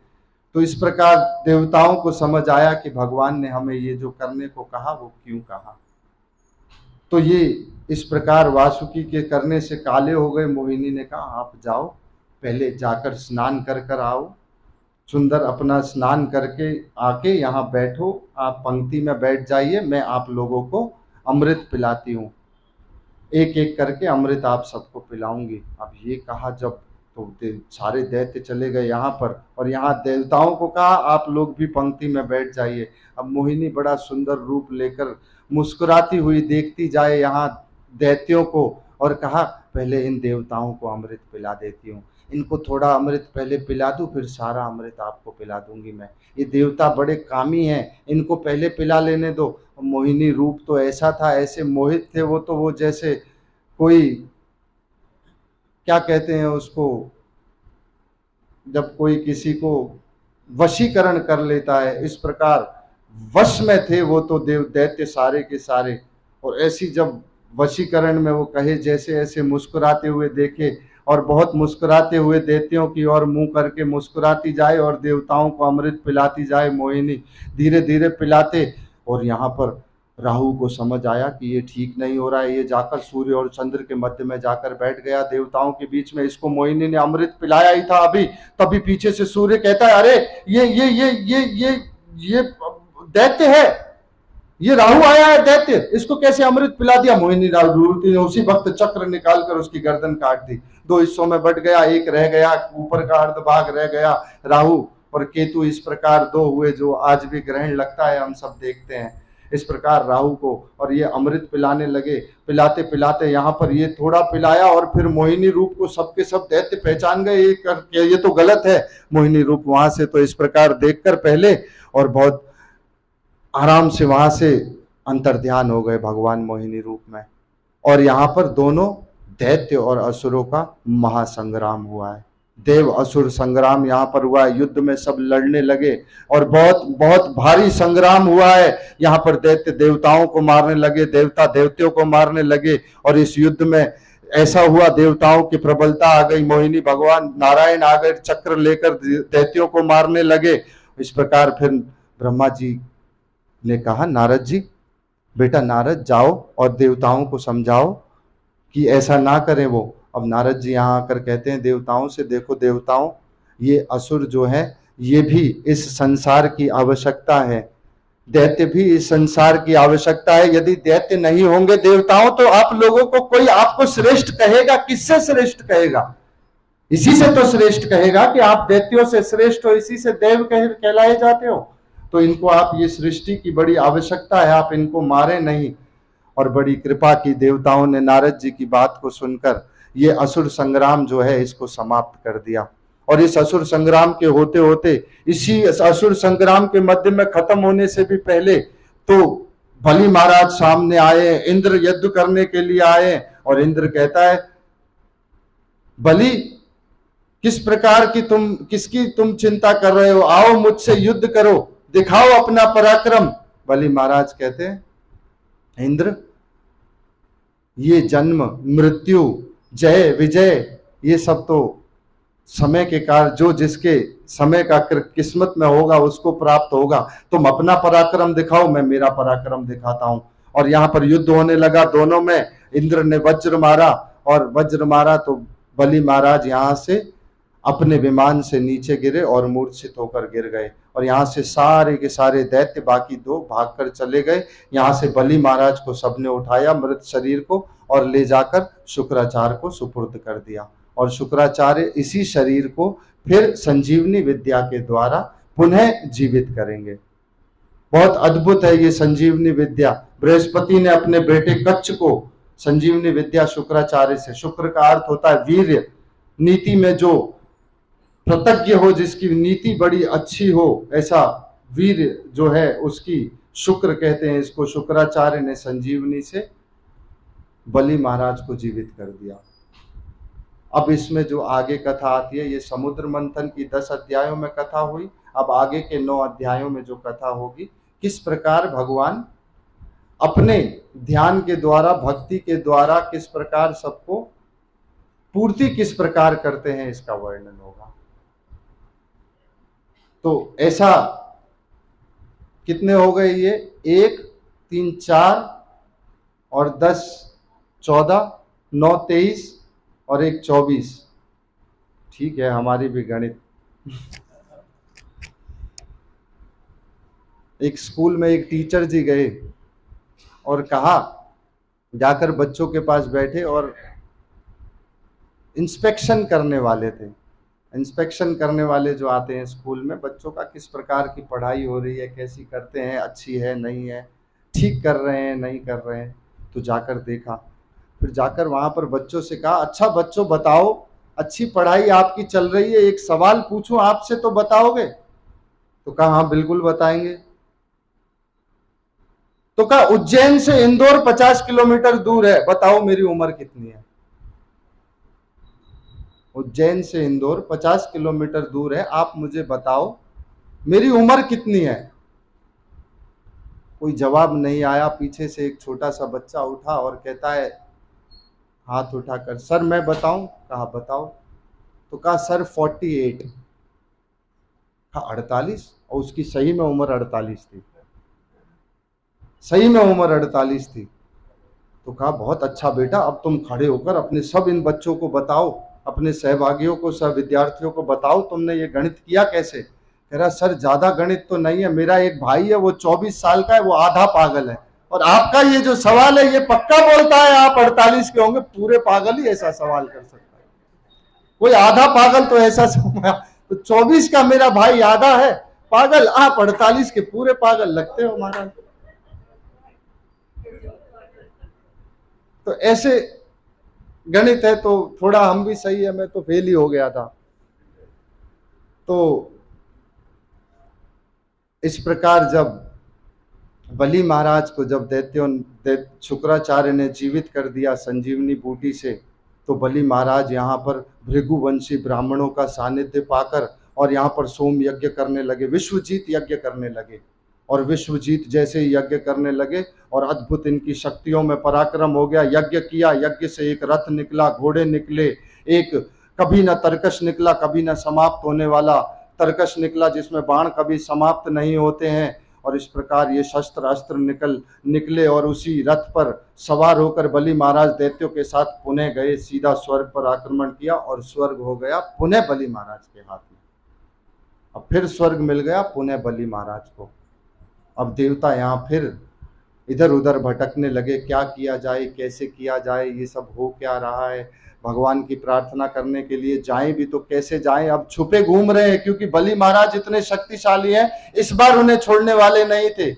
तो इस प्रकार देवताओं को समझ आया कि भगवान ने हमें ये जो करने को कहा वो क्यों कहा। तो ये इस प्रकार वासुकी के करने से काले हो गए। मोहिनी ने कहा आप जाओ, पहले जाकर स्नान कर कर आओ, सुंदर अपना स्नान करके आके यहाँ बैठो, आप पंक्ति में बैठ जाइए, मैं आप लोगों को अमृत पिलाती हूँ, एक एक करके अमृत आप सबको पिलाऊंगी। अब ये कहा जब, तो सारे दैत्य चले गए यहाँ पर, और यहाँ देवताओं को कहा आप लोग भी पंक्ति में बैठ जाइए। अब मोहिनी बड़ा सुंदर रूप लेकर मुस्कुराती हुई देखती जाए यहाँ दैत्यों को, और कहा पहले इन देवताओं को अमृत पिला देती हूँ, इनको थोड़ा अमृत पहले पिला दूँ, फिर सारा अमृत आपको पिला दूंगी मैं। ये देवता बड़े कामी हैं, इनको पहले पिला लेने दो। मोहिनी रूप तो ऐसा था, ऐसे मोहित थे वो, तो वो जैसे कोई क्या कहते हैं उसको, जब कोई किसी को वशीकरण कर लेता है, इस प्रकार वश में थे वो तो दैत्य सारे के सारे। और ऐसी जब वशीकरण में वो कहे, जैसे ऐसे मुस्कुराते हुए देखे, और बहुत मुस्कुराते हुए दैत्यों की ओर मुंह करके मुस्कुराती जाए और देवताओं को अमृत पिलाती जाए मोहिनी, धीरे धीरे पिलाते। और यहाँ पर राहु को समझ आया कि ये ठीक नहीं हो रहा है, ये जाकर सूर्य और चंद्र के मध्य में जाकर बैठ गया देवताओं के बीच में। इसको मोहिनी ने अमृत पिलाया ही था अभी, तभी पीछे से सूर्य कहता है अरे ये दैत्य है, ये राहु आया है दैत्य, इसको कैसे अमृत पिला दिया। मोहिनी ने उसी वक्त चक्र निकालकर उसकी गर्दन काट दी, दो हिस्सों में बट गया, एक रह गया, ऊपर का अर्ध भाग रह गया। राहु और केतु इस प्रकार दो हुए जो आज भी ग्रहण लगता है, हम सब देखते हैं। इस प्रकार राहु को और ये अमृत पिलाने लगे। पिलाते पिलाते यहाँ पर ये थोड़ा पिलाया, और फिर मोहिनी रूप को सबके सब दैत्य पहचान गए, ये तो गलत है। मोहिनी रूप वहां से तो इस प्रकार देखकर पहले, और बहुत आराम से वहां से अंतर्ध्यान हो गए भगवान मोहिनी रूप में। और यहाँ पर दोनों दैत्य और असुरों का महासंग्राम हुआ है, देव असुर संग्राम यहाँ पर हुआ है। युद्ध में सब लड़ने लगे और बहुत बहुत भारी संग्राम हुआ है। यहाँ पर दैत्य देवताओं को मारने लगे, देवता देवतियों को मारने लगे, और इस युद्ध में ऐसा हुआ देवताओं की प्रबलता आ गई, मोहिनी भगवान नारायण आ गए, चक्र लेकर दैत्यों को मारने लगे। इस प्रकार फिर ब्रह्मा जी ने कहा नारद जी, बेटा नारद जाओ और देवताओं को समझाओ कि ऐसा ना करें वो। अब नारद जी यहाँ आकर कहते हैं देवताओं से, देखो देवताओं, ये असुर जो है ये भी इस संसार की आवश्यकता है, दैत्य भी इस संसार की आवश्यकता है। यदि दैत्य नहीं होंगे देवताओं, तो आप लोगों को कोई आपको श्रेष्ठ कहेगा, किससे श्रेष्ठ कहेगा? इसी से तो श्रेष्ठ कहेगा कि आप दैत्यों से श्रेष्ठ हो, इसी से देव कहलाए जाते हो। तो इनको आप, ये सृष्टि की बड़ी आवश्यकता है, आप इनको मारे नहीं। और बड़ी कृपा की देवताओं ने नारद जी की बात को सुनकर ये असुर संग्राम जो है इसको समाप्त कर दिया। और इस असुर संग्राम के होते होते, इसी असुर संग्राम के मध्य में खत्म होने से भी पहले तो बलि महाराज सामने आए, इंद्र युद्ध करने के लिए आए। और इंद्र कहता है, बलि किस प्रकार की किसकी तुम चिंता कर रहे हो? आओ मुझसे युद्ध करो, दिखाओ अपना पराक्रम। बलि महाराज कहते हैं, इंद्र, ये जन्म मृत्यु जय विजय ये सब तो समय के कारण, जो जिसके समय का किस्मत में होगा उसको प्राप्त होगा। तुम अपना पराक्रम दिखाओ, मैं मेरा पराक्रम दिखाता हूं। और यहां पर युद्ध होने लगा दोनों में। इंद्र ने वज्र मारा, और वज्र मारा तो बलि महाराज यहां से अपने विमान से नीचे गिरे और मूर्छित होकर गिर गए। और यहाँ से सारे के सारे दैत्य, बाकी दो, भागकर चले गए। यहाँ से बलि महाराज को सबने उठाया, मृत शरीर को, और ले जाकर शुक्राचार्य को सुपुर्द कर दिया। और शुक्राचार्य इसी शरीर को फिर संजीवनी विद्या के द्वारा पुनः जीवित करेंगे। बहुत अद्भुत है ये संजीवनी विद्या। बृहस्पति ने अपने बेटे कच्छ को संजीवनी विद्या शुक्राचार्य से, शुक्र का अर्थ होता है वीर्य, नीति में जो प्रतज्ञ हो, जिसकी नीति बड़ी अच्छी हो, ऐसा वीर जो है उसकी शुक्र कहते हैं इसको। शुक्राचार्य ने संजीवनी से बलि महाराज को जीवित कर दिया। अब इसमें जो आगे कथा आती है, ये समुद्र मंथन की 10 अध्यायों में कथा हुई। अब आगे के 9 अध्यायों में जो कथा होगी, किस प्रकार भगवान अपने ध्यान के द्वारा, भक्ति के द्वारा किस प्रकार सबको पूर्ति किस प्रकार करते हैं, इसका वर्णन होगा। तो ऐसा कितने हो गए ये? 1 3 4 और 10 14, 9 23 और 1 24। ठीक है, हमारी भी गणित। एक स्कूल में एक टीचर जी गए और कहा, जाकर बच्चों के पास बैठे और इंस्पेक्शन करने वाले थे। इंस्पेक्शन करने वाले जो आते हैं स्कूल में, बच्चों का किस प्रकार की पढ़ाई हो रही है, कैसी करते हैं, अच्छी है नहीं है, ठीक कर रहे हैं नहीं कर रहे हैं। तो जाकर देखा, फिर जाकर वहाँ पर बच्चों से कहा, अच्छा बच्चों बताओ, अच्छी पढ़ाई आपकी चल रही है, एक सवाल पूछूं आपसे तो बताओगे? तो कहा हाँ बिल्कुल बताएंगे। तो कहा उज्जैन से इंदौर 50 किलोमीटर दूर है, बताओ मेरी उम्र कितनी है? उज्जैन से इंदौर 50 किलोमीटर दूर है, आप मुझे बताओ मेरी उम्र कितनी है? कोई जवाब नहीं आया। पीछे से एक छोटा सा बच्चा उठा और कहता है हाथ उठाकर, सर मैं बताऊं? कहा बताओ। तो कहा सर 48। कहा 48? और उसकी सही में उम्र 48 थी, सही में उम्र 48 थी। तो कहा बहुत अच्छा बेटा, अब तुम खड़े होकर अपने सब इन बच्चों को बताओ, अपने सहभागियों को, सब विद्यार्थियों को बताओ तुमने ये गणित किया कैसे। कह रहा सर ज्यादा गणित तो नहीं है, मेरा एक भाई है वो 24 साल का है, वो आधा पागल है, और आपका ये जो सवाल है ये पक्का बोलता है आप 48 के होंगे। पूरे पागल ही ऐसा सवाल कर सकता है, कोई आधा पागल तो ऐसा तो 24 का मेरा भाई आधा है पागल, आप 48 के पूरे पागल लगते हो महाराज। तो ऐसे गणित है, तो थोड़ा हम भी सही है, मैं तो फेल ही हो गया था। तो इस प्रकार जब बलि महाराज को जब शुक्राचार्य ने जीवित कर दिया संजीवनी बूटी से, तो बलि महाराज यहाँ पर भृगुवंशी ब्राह्मणों का सानिध्य पाकर और यहाँ पर सोम यज्ञ करने लगे, विश्वजीत यज्ञ करने लगे। और विश्वजीत जैसे ही यज्ञ करने लगे और अद्भुत इनकी शक्तियों में पराक्रम हो गया। यज्ञ किया, यज्ञ से एक रथ निकला, घोड़े निकले, एक कभी न तरकश निकला, कभी न समाप्त होने वाला तरकश निकला, जिसमें बाण कभी समाप्त नहीं होते हैं। और इस प्रकार ये शस्त्र अस्त्र निकले और उसी रथ पर सवार होकर बलि महाराज दैत्यों के साथ पुनः गए, सीधा स्वर्ग पर आक्रमण किया और स्वर्ग हो गया पुनः बलि महाराज के हाथ में। अब फिर स्वर्ग मिल गया पुनः बलि महाराज को। अब देवता यहाँ फिर इधर उधर भटकने लगे, क्या किया जाए, कैसे किया जाए, ये सब हो क्या रहा है। भगवान की प्रार्थना करने के लिए जाएं भी तो कैसे जाएं, अब छुपे घूम रहे हैं, क्योंकि बलि महाराज इतने शक्तिशाली हैं, इस बार उन्हें छोड़ने वाले नहीं थे।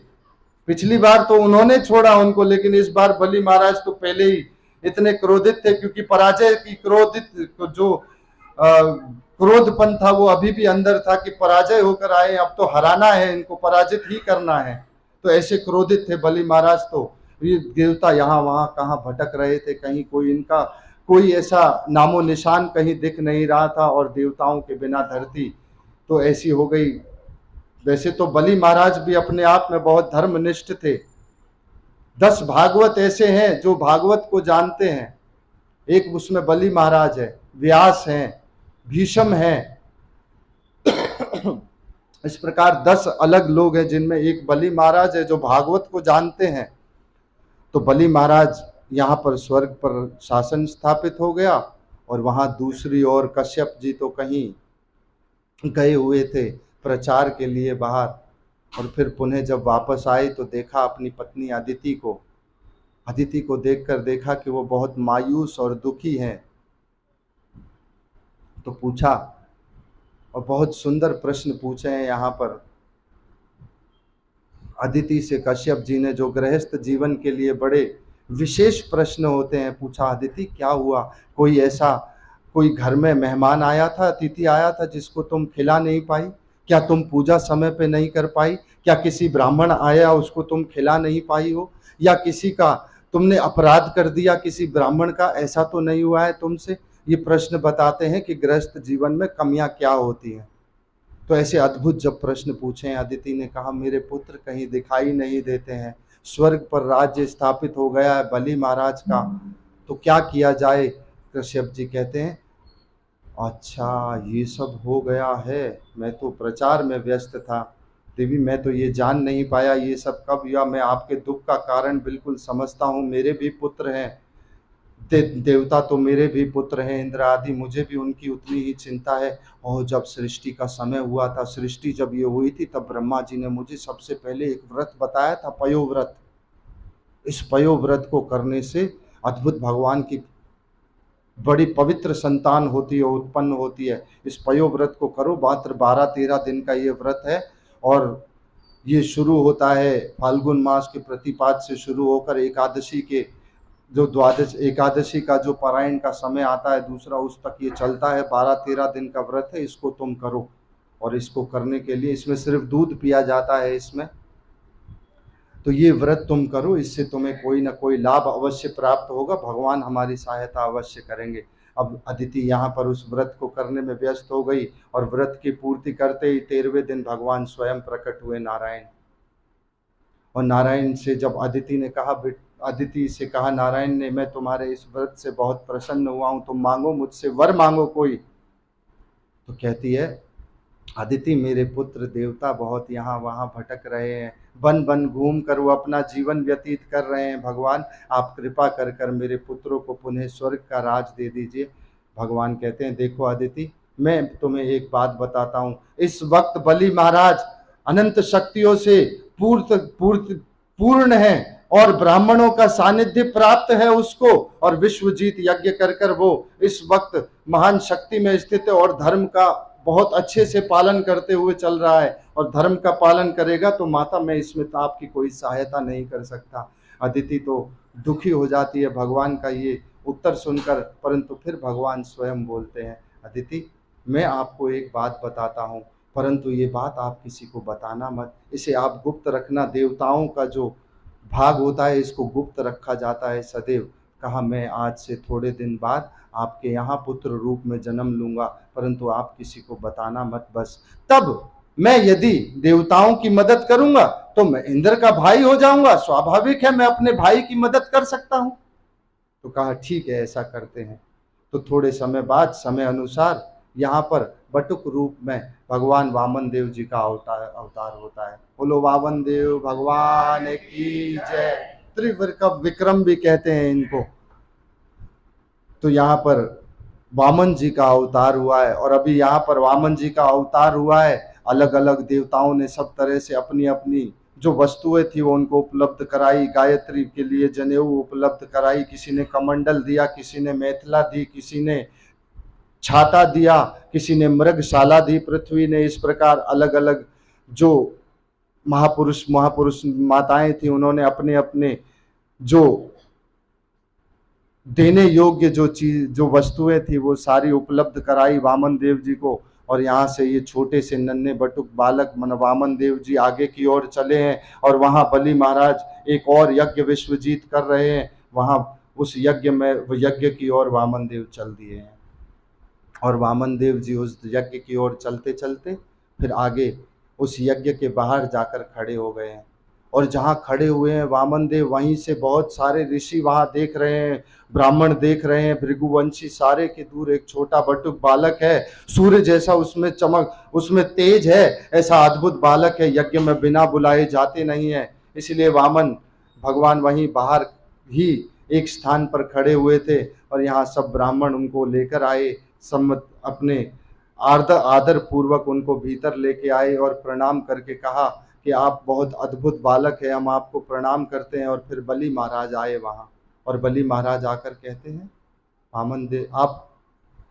पिछली बार तो उन्होंने छोड़ा उनको, लेकिन इस बार बलि महाराज तो पहले ही इतने क्रोधित थे, क्योंकि पराजय की क्रोधित जो क्रोधपन था वो अभी भी अंदर था कि पराजय होकर आए, अब तो हराना है, इनको पराजित ही करना है। तो ऐसे क्रोधित थे बलि महाराज। तो ये देवता यहाँ वहां कहाँ भटक रहे थे, कहीं कोई इनका कोई ऐसा नामो निशान कहीं दिख नहीं रहा था, और देवताओं के बिना धरती तो ऐसी हो गई। वैसे तो बलि महाराज भी अपने आप में बहुत धर्मनिष्ठ थे। 10 भागवत ऐसे हैं जो भागवत को जानते हैं, एक उसमें बलि महाराज है, व्यास हैं, भीष्म हैं। इस प्रकार 10 अलग लोग हैं जिनमें एक बलि महाराज है जो भागवत को जानते हैं। तो बलि महाराज यहाँ पर स्वर्ग पर शासन स्थापित हो गया, और वहाँ दूसरी ओर कश्यप जी तो कहीं गए हुए थे प्रचार के लिए बाहर, और फिर पुनः जब वापस आए तो देखा अपनी पत्नी अदिति को। अदिति को देखकर देखा कि वो बहुत मायूस और दुखी हैं। तो पूछा, और बहुत सुंदर प्रश्न पूछे हैं यहाँ पर अदिति से कश्यप जी ने, जो गृहस्थ जीवन के लिए बड़े विशेष प्रश्न होते हैं। पूछा, अदिति क्या हुआ, कोई ऐसा कोई घर में मेहमान आया था, अतिथि आया था जिसको तुम खिला नहीं पाई? क्या तुम पूजा समय पे नहीं कर पाई? क्या किसी ब्राह्मण आया उसको तुम खिला नहीं पाई हो? या किसी का तुमने अपराध कर दिया किसी ब्राह्मण का, ऐसा तो नहीं हुआ है तुमसे? ये प्रश्न बताते हैं कि गृहस्थ जीवन में कमियां क्या होती हैं। तो ऐसे अद्भुत जब प्रश्न पूछे, अदिति ने कहा, मेरे पुत्र कहीं दिखाई नहीं देते हैं, स्वर्ग पर राज्य स्थापित हो गया है बलि महाराज का, तो क्या किया जाए? कश्यप जी कहते हैं, अच्छा ये सब हो गया है, मैं तो प्रचार में व्यस्त था देवी, मैं तो ये जान नहीं पाया ये सब कब हुआ। मैं आपके दुख का कारण बिल्कुल समझता हूँ, मेरे भी पुत्र हैं, देवता तो मेरे भी पुत्र हैं, इंद्र आदि, मुझे भी उनकी उतनी ही चिंता है। और जब सृष्टि का समय हुआ था, सृष्टि जब ये हुई थी, तब ब्रह्मा जी ने मुझे सबसे पहले एक व्रत बताया था, पयोव्रत। इस पयोव्रत को करने से अद्भुत भगवान की बड़ी पवित्र संतान होती है, उत्पन्न होती है। इस पयोव्रत को करो, मात्र 12-13 दिन का ये व्रत है, और ये शुरू होता है फाल्गुन मास के प्रतिपाद से शुरू होकर एकादशी के जो द्वादश एकादशी का जो पारायण का समय आता है दूसरा, उस तक ये चलता है। 12-13 दिन का व्रत है, इसको तुम करो। और इसको करने के लिए इसमें सिर्फ दूध पिया जाता है इसमें, तो ये व्रत तुम करो, इससे तुम्हें कोई ना कोई लाभ अवश्य प्राप्त होगा, भगवान हमारी सहायता अवश्य करेंगे। अब अदिति यहाँ पर उस व्रत को करने में व्यस्त हो गई, और व्रत की पूर्ति करते ही 13वें दिन भगवान स्वयं प्रकट हुए नारायण। और नारायण से जब अदिति ने कहा, अदिति से कहा नारायण ने, मैं तुम्हारे इस व्रत से बहुत प्रसन्न हुआ हूँ, तुम मांगो, मुझसे वर मांगो कोई। तो कहती है अदिति, मेरे पुत्र देवता बहुत यहाँ वहाँ भटक रहे हैं, वन वन घूम कर वो अपना जीवन व्यतीत कर रहे हैं, भगवान आप कृपा कर कर मेरे पुत्रों को पुनः स्वर्ग का राज दे दीजिए। भगवान कहते हैं, देखो अदिति, मैं तुम्हें एक बात बताता हूँ, इस वक्त बलि महाराज अनंत शक्तियों से पूर्ण है, और ब्राह्मणों का सानिध्य प्राप्त है उसको, और विश्वजीत यज्ञ कर कर वो इस वक्त महान शक्ति में स्थित है, और धर्म का बहुत अच्छे से पालन करते हुए चल रहा है, और धर्म का पालन करेगा। तो माता, मैं इसमें तो आपकी कोई सहायता नहीं कर सकता। अदिति तो दुखी हो जाती है भगवान का ये उत्तर सुनकर, परंतु फिर भगवान स्वयं बोलते हैं, अदिति मैं आपको एक बात बताता हूँ, परंतु ये बात आप किसी को बताना मत, इसे आप गुप्त रखना। देवताओं का जो भाग होता है इसको गुप्त रखा जाता है सदैव। कहा, मैं आज से थोड़े दिन बाद आपके यहाँ पुत्र रूप में जन्म लूंगा, परंतु आप किसी को बताना मत बस। तब मैं यदि देवताओं की मदद करूंगा तो मैं इंद्र का भाई हो जाऊंगा, स्वाभाविक है, मैं अपने भाई की मदद कर सकता हूं। तो कहा, ठीक है, ऐसा करते हैं। तो थोड़े समय बाद समय अनुसार यहाँ पर बटुक रूप में भगवान वामन देव जी का अवतार होता है। बोलो वामन देव भगवान की जय। त्रिविक्रम भी कहते हैं इनको। तो यहाँ पर वामन जी का अवतार हुआ है, और अभी यहाँ पर वामन जी का अवतार हुआ है, अलग अलग देवताओं ने सब तरह से अपनी अपनी जो वस्तुएं थी वो उनको उपलब्ध कराई, गायत्री के लिए जनेऊ उपलब्ध कराई, किसी ने कमंडल दिया, किसी ने मैथिला दी, किसी ने छाता दिया, किसी ने मृगशाला दी। पृथ्वी ने इस प्रकार अलग अलग जो महापुरुष माताएं थी उन्होंने अपने अपने जो देने योग्य जो चीज जो वस्तुएं थी वो सारी उपलब्ध कराई वामन देव जी को। और यहाँ से ये छोटे से नन्हे बटुक बालक मन वामन देव जी आगे की ओर चले हैं और वहाँ बलि महाराज एक और यज्ञ विश्वजीत कर रहे हैं। वहाँ उस यज्ञ की ओर वामन देव चल दिए हैं और वामन देव जी उस यज्ञ की ओर चलते चलते फिर आगे उस यज्ञ के बाहर जाकर खड़े हो गए हैं। और जहाँ खड़े हुए हैं वामन देव, वहीं से बहुत सारे ऋषि वहाँ देख रहे हैं, ब्राह्मण देख रहे हैं, भृगुवंशी सारे के दूर एक छोटा बटुक बालक है, सूर्य जैसा उसमें चमक, उसमें तेज है, ऐसा अद्भुत बालक है, यज्ञ में बिना बुलाए जाते नहीं है। इसलिए वामन भगवान वहीं बाहर ही एक स्थान पर खड़े हुए थे और यहाँ सब ब्राह्मण उनको लेकर आए, सम्मत अपने आदर पूर्वक उनको भीतर लेके आए और प्रणाम करके कहा कि आप बहुत अद्भुत बालक है, हम आपको प्रणाम करते हैं। और फिर बलि महाराज आए वहाँ और बलि महाराज आकर कहते हैं, वामन देव आप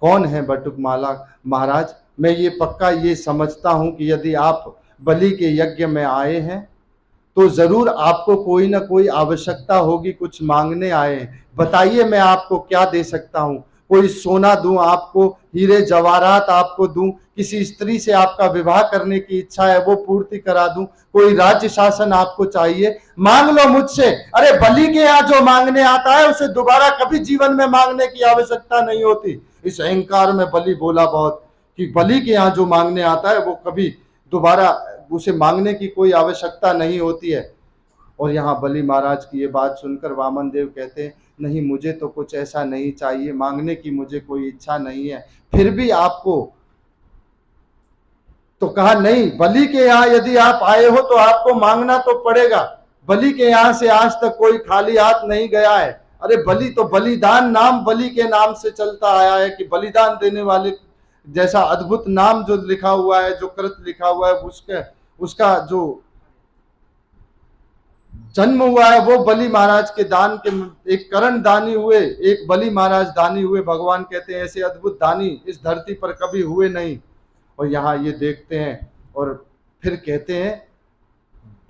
कौन हैं बटुक महाराज? मैं ये पक्का ये समझता हूँ कि यदि आप बलि के यज्ञ में आए हैं तो जरूर आपको कोई ना कोई आवश्यकता होगी, कुछ मांगने आए हैं। बताइए मैं आपको क्या दे सकता हूँ? कोई सोना दूं आपको, हीरे जवाहरात आपको दूं, किसी स्त्री से आपका विवाह करने की इच्छा है वो पूर्ति करा दूं, कोई राज्य शासन आपको चाहिए, मांग लो मुझसे। अरे बलि के यहाँ जो मांगने आता है उसे दोबारा कभी जीवन में मांगने की आवश्यकता नहीं होती। इस अहंकार में बलि बोला बहुत कि बलि के यहाँ जो मांगने आता है वो कभी दोबारा उसे मांगने की कोई आवश्यकता नहीं होती है। और यहाँ बलि महाराज की ये बात सुनकर वामन देव कहते हैं, नहीं मुझे तो कुछ ऐसा नहीं चाहिए, मांगने की मुझे कोई इच्छा नहीं है। फिर भी आपको तो कहा, नहीं बलि के यहाँ यदि आप आए हो तो आपको मांगना तो पड़ेगा। बलि के यहाँ से आज तक कोई खाली हाथ नहीं गया है। अरे बलि तो बलिदान नाम बलि के नाम से चलता आया है कि बलिदान देने वाले जैसा अद्भुत नाम जो लिखा हुआ है, जो कृत लिखा हुआ है, उसका जो जन्म हुआ है वो बलि महाराज के दान के एक करण दानी हुए, एक बलि महाराज दानी हुए। भगवान कहते हैं ऐसे अद्भुत दानी इस धरती पर कभी हुए नहीं। और यहाँ ये देखते हैं और फिर कहते हैं,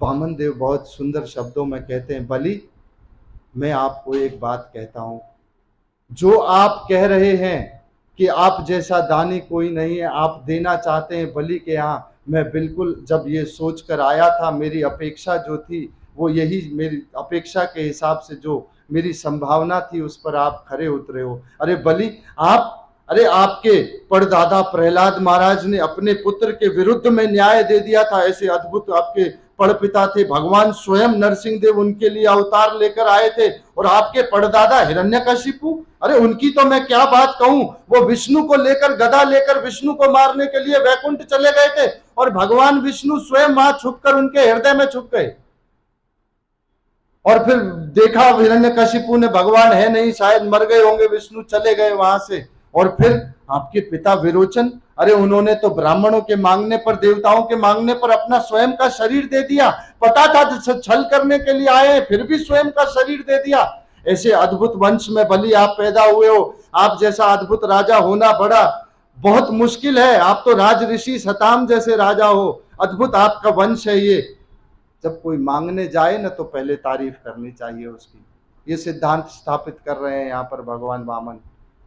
वामन देव बहुत सुंदर शब्दों में कहते हैं, बलि मैं आपको एक बात कहता हूं, जो आप कह रहे हैं कि आप जैसा दानी कोई नहीं है, आप देना चाहते हैं बलि के यहाँ, मैं बिल्कुल जब ये सोच कर आया था, मेरी अपेक्षा जो थी वो यही, मेरी अपेक्षा के हिसाब से जो मेरी संभावना थी उस पर आप खरे उतरे हो। अरे बलि अरे आपके परदादा प्रहलाद महाराज ने अपने पुत्र के विरुद्ध में न्याय दे दिया था, ऐसे अद्भुत आपके पड़पिता थे। भगवान स्वयं नरसिंह देव उनके लिए अवतार लेकर आए थे। और आपके परदादा हिरण्यकशिपु, अरे उनकी तो मैं क्या बात कहूं, वो विष्णु को लेकर, गदा लेकर विष्णु को मारने के लिए वैकुंठ चले गए थे और भगवान विष्णु स्वयं वहां छुपकर उनके हृदय में छुप गए। और फिर देखा हिरण्यकशिपु ने, भगवान है नहीं, शायद मर गए होंगे, विष्णु चले गए वहां से। और फिर आपके पिता विरोचन, अरे उन्होंने तो ब्राह्मणों के मांगने पर, देवताओं के मांगने पर अपना स्वयं का शरीर दे दिया। पता था छल करने के लिए आए हैं, फिर भी स्वयं का शरीर दे दिया। ऐसे अद्भुत वंश में बलि आप पैदा हुए हो। आप जैसा अद्भुत राजा होना बड़ा बहुत मुश्किल है। आप तो राज ऋषि शताम जैसे राजा हो, अद्भुत आपका वंश है ये। जब कोई मांगने जाए ना तो पहले तारीफ करनी चाहिए उसकी। ये सिद्धांत स्थापित कर रहे हैं यहाँ पर भगवान वामन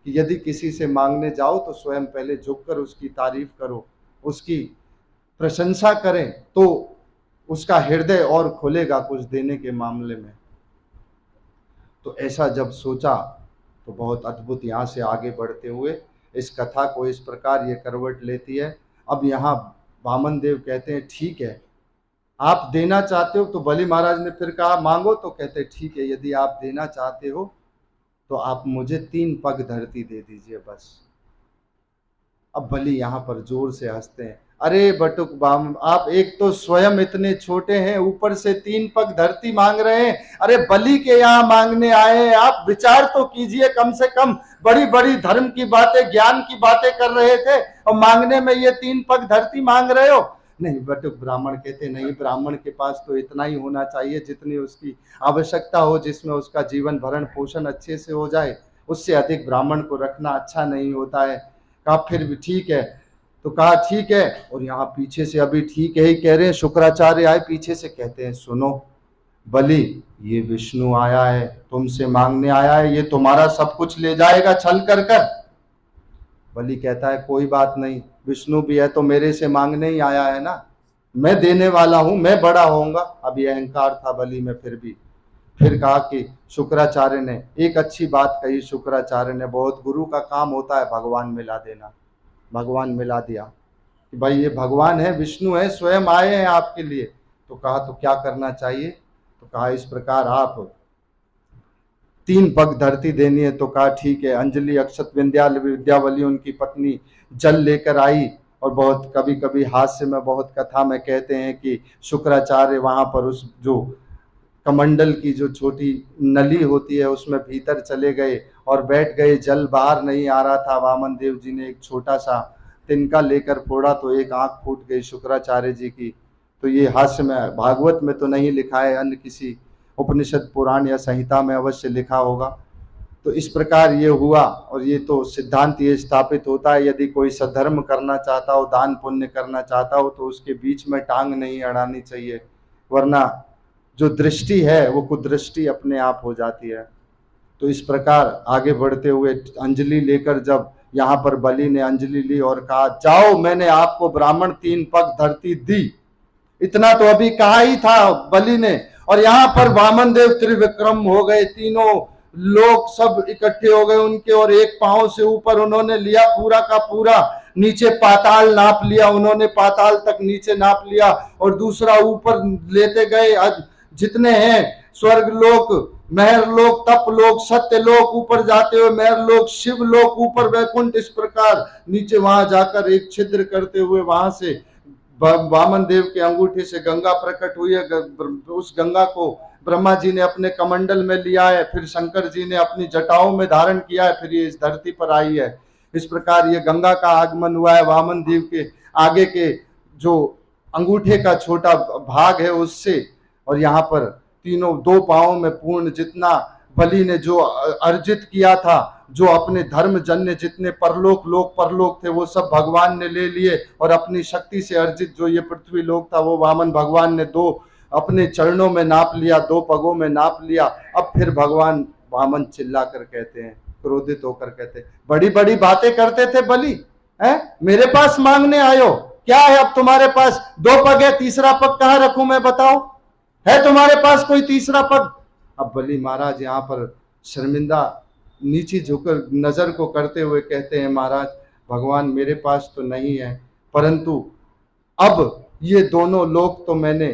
कि यदि किसी से मांगने जाओ तो स्वयं पहले झुककर उसकी तारीफ करो, उसकी प्रशंसा करें, तो उसका हृदय और खुलेगा कुछ देने के मामले में। तो ऐसा जब सोचा तो बहुत अद्भुत, यहाँ से आगे बढ़ते हुए इस कथा को इस प्रकार ये करवट लेती है। अब यहाँ वामन देव कहते हैं, ठीक है आप देना चाहते हो। तो बलि महाराज ने फिर कहा, मांगो। तो कहते ठीक है, यदि आप देना चाहते हो तो आप मुझे 3 पग धरती दे दीजिए बस। अब बलि यहाँ पर जोर से हंसते हैं, अरे बटुक बाम, आप एक तो स्वयं इतने छोटे हैं, ऊपर से 3 पग धरती मांग रहे हैं। अरे बलि के यहाँ मांगने आए हैं, आप विचार तो कीजिए कम से कम। बड़ी बड़ी धर्म की बातें, ज्ञान की बातें कर रहे थे और मांगने में ये 3 पग धरती मांग रहे हो। नहीं, बट ब्राह्मण कहते नहीं, ब्राह्मण के पास तो इतना ही होना चाहिए जितनी उसकी आवश्यकता हो, जिसमें उसका जीवन भरण पोषण अच्छे से हो जाए, उससे अधिक ब्राह्मण को रखना अच्छा नहीं होता है। कहा फिर भी ठीक है, तो कहा ठीक है। और यहाँ पीछे से अभी ठीक है ही कह रहे हैं, शुक्राचार्य आए पीछे से, कहते हैं सुनो बलि, ये विष्णु आया है, तुमसे मांगने आया है, ये तुम्हारा सब कुछ ले जाएगा छल कर कर। बलि कहता है कोई बात नहीं, विष्णु भी है तो मेरे से मांगने ही आया है ना, मैं देने वाला हूं, मैं बड़ा होऊंगा। अभी अहंकार था बलि में फिर भी। फिर कहा कि शुक्राचार्य ने एक अच्छी बात कही, शुक्राचार्य ने, बहुत गुरु का काम होता है भगवान मिला देना। भगवान मिला दिया कि भाई ये भगवान है, विष्णु है, स्वयं आए हैं आपके लिए। तो कहा तो क्या करना चाहिए? तो कहा इस प्रकार, आप 3 पग धरती देनी है। तो कहा ठीक है। अंजलि, अक्षत, विद्यावली उनकी पत्नी जल लेकर आई, और बहुत कभी कभी हास्य में, बहुत कथा में कहते हैं कि शुक्राचार्य वहां पर उस जो कमंडल की जो छोटी नली होती है उसमें भीतर चले गए और बैठ गए। जल बाहर नहीं आ रहा था। वामन देव जी ने एक छोटा सा तिनका लेकर फोड़ा तो एक आंख फूट गई शुक्राचार्य जी की। तो ये हास्य में, भागवत में तो नहीं लिखा है, अन्य किसी उपनिषद पुराण या संहिता में अवश्य लिखा होगा। तो इस प्रकार ये हुआ, और ये तो सिद्धांत ये स्थापित होता है, यदि कोई सद्धर्म करना चाहता हो, दान पुण्य करना चाहता हो, तो उसके बीच में टांग नहीं अड़ानी चाहिए, वरना जो दृष्टि है वो कुदृष्टि अपने आप हो जाती है। तो इस प्रकार आगे बढ़ते हुए अंजलि लेकर, जब यहाँ पर बलि ने अंजलि ली और कहा जाओ, मैंने आपको ब्राह्मण 3 पग धरती दी, इतना तो अभी कहा ही था बलि ने। और यहाँ पर वामन देव त्रिविक्रम हो गए, तीनों लोग सब इकट्ठे हो गए उनके, और एक पांव से ऊपर उन्होंने लिया पूरा का पूरा, नीचे पाताल नाप लिया उन्होंने, पाताल तक नीचे नाप लिया, और दूसरा ऊपर लेते गए, जितने हैं स्वर्ग लोक, महर लोक, तप लोक, सत्य लोक, ऊपर जाते हुए महर लोक, शिव लोक, ऊपर वैकुंठ, इस प्रकार नीचे वहां जाकर एक छिद्र करते हुए वहां से वामन देव के अंगूठे से गंगा प्रकट हुई है। उस गंगा को ब्रह्मा जी ने अपने कमंडल में लिया है, फिर शंकर जी ने अपनी जटाओं में धारण किया है, फिर ये इस धरती पर आई है। इस प्रकार ये गंगा का आगमन हुआ है वामन देव के आगे के जो अंगूठे का छोटा भाग है उससे। और यहाँ पर तीनों 2 पांवों में पूर्ण जितना बलि ने जो अर्जित किया था, जो अपने धर्म जन्य जितने परलोक थे, वो सब भगवान ने ले लिए, और अपनी शक्ति से अर्जित जो ये पृथ्वी लोक था, वो वामन भगवान ने 2 अपने चरणों में नाप लिया, 2 पगों में नाप लिया। अब फिर भगवान वामन चिल्ला कर कहते हैं, क्रोधित होकर कहते हैं, बड़ी बड़ी बातें करते थे बलि, है मेरे पास मांगने आयो, क्या है अब तुम्हारे पास? 2 पग है, तीसरा पग कहाँ रखूं मैं, बताओ, है तुम्हारे पास कोई तीसरा पग? अब बलि महाराज यहाँ पर शर्मिंदा नीचे झुकर नजर को करते हुए कहते हैं, महाराज भगवान मेरे पास तो नहीं है, परंतु अब ये दोनों लोक तो मैंने,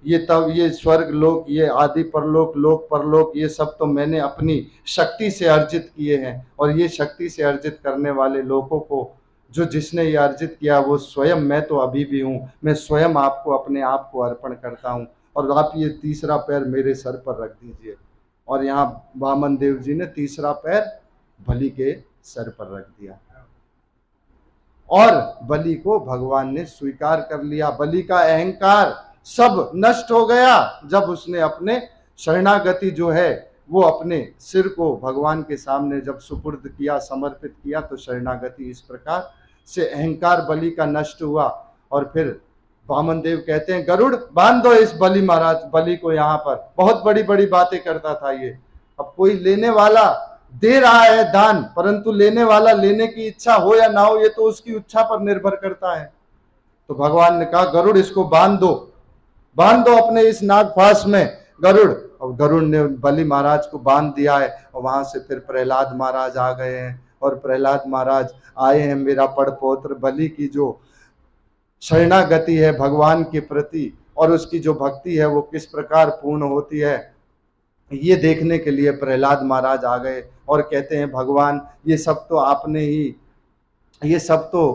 ये स्वर्ग लोक, ये आदि परलोक, लोक परलोक, ये सब तो मैंने अपनी शक्ति से अर्जित किए हैं। और ये शक्ति से अर्जित करने वाले लोगों को जो जिसने ये अर्जित किया वो स्वयं मैं तो अभी भी हूँ, मैं स्वयं आपको अपने आप को अर्पण करता हूँ, और आप ये तीसरा पैर मेरे सर पर रख दीजिए। और यहाँ वामन देव जी ने तीसरा पैर बलि के सर पर रख दिया, और बलि को भगवान ने स्वीकार कर लिया। बलि का अहंकार सब नष्ट हो गया जब उसने अपने शरणागति जो है वो अपने सिर को भगवान के सामने जब सुपुर्द किया, समर्पित किया, तो शरणागति इस प्रकार से अहंकार बलि का नष्ट हुआ। और फिर वामन देव कहते हैं, गरुड़ बांध दो इस बलि महाराज, बलि को यहाँ पर, बहुत बड़ी बड़ी बातें करता था ये। अब कोई लेने वाला दे रहा है दान, परंतु लेने वाला लेने की इच्छा हो या ना हो, ये तो उसकी इच्छा पर निर्भर करता है। तो भगवान ने कहा, गरुड़ इसको बांध दो अपने इस नागफास में, गरुड़। और गरुड़ ने बलि महाराज को बांध दिया है। और वहां से फिर प्रहलाद महाराज आ गए हैं, और प्रहलाद महाराज आए हैं, मेरा पड़पोत्र बलि की जो शरणागति है भगवान के प्रति और उसकी जो भक्ति है वो किस प्रकार पूर्ण होती है, ये देखने के लिए प्रहलाद महाराज आ गए। और कहते हैं, भगवान ये सब तो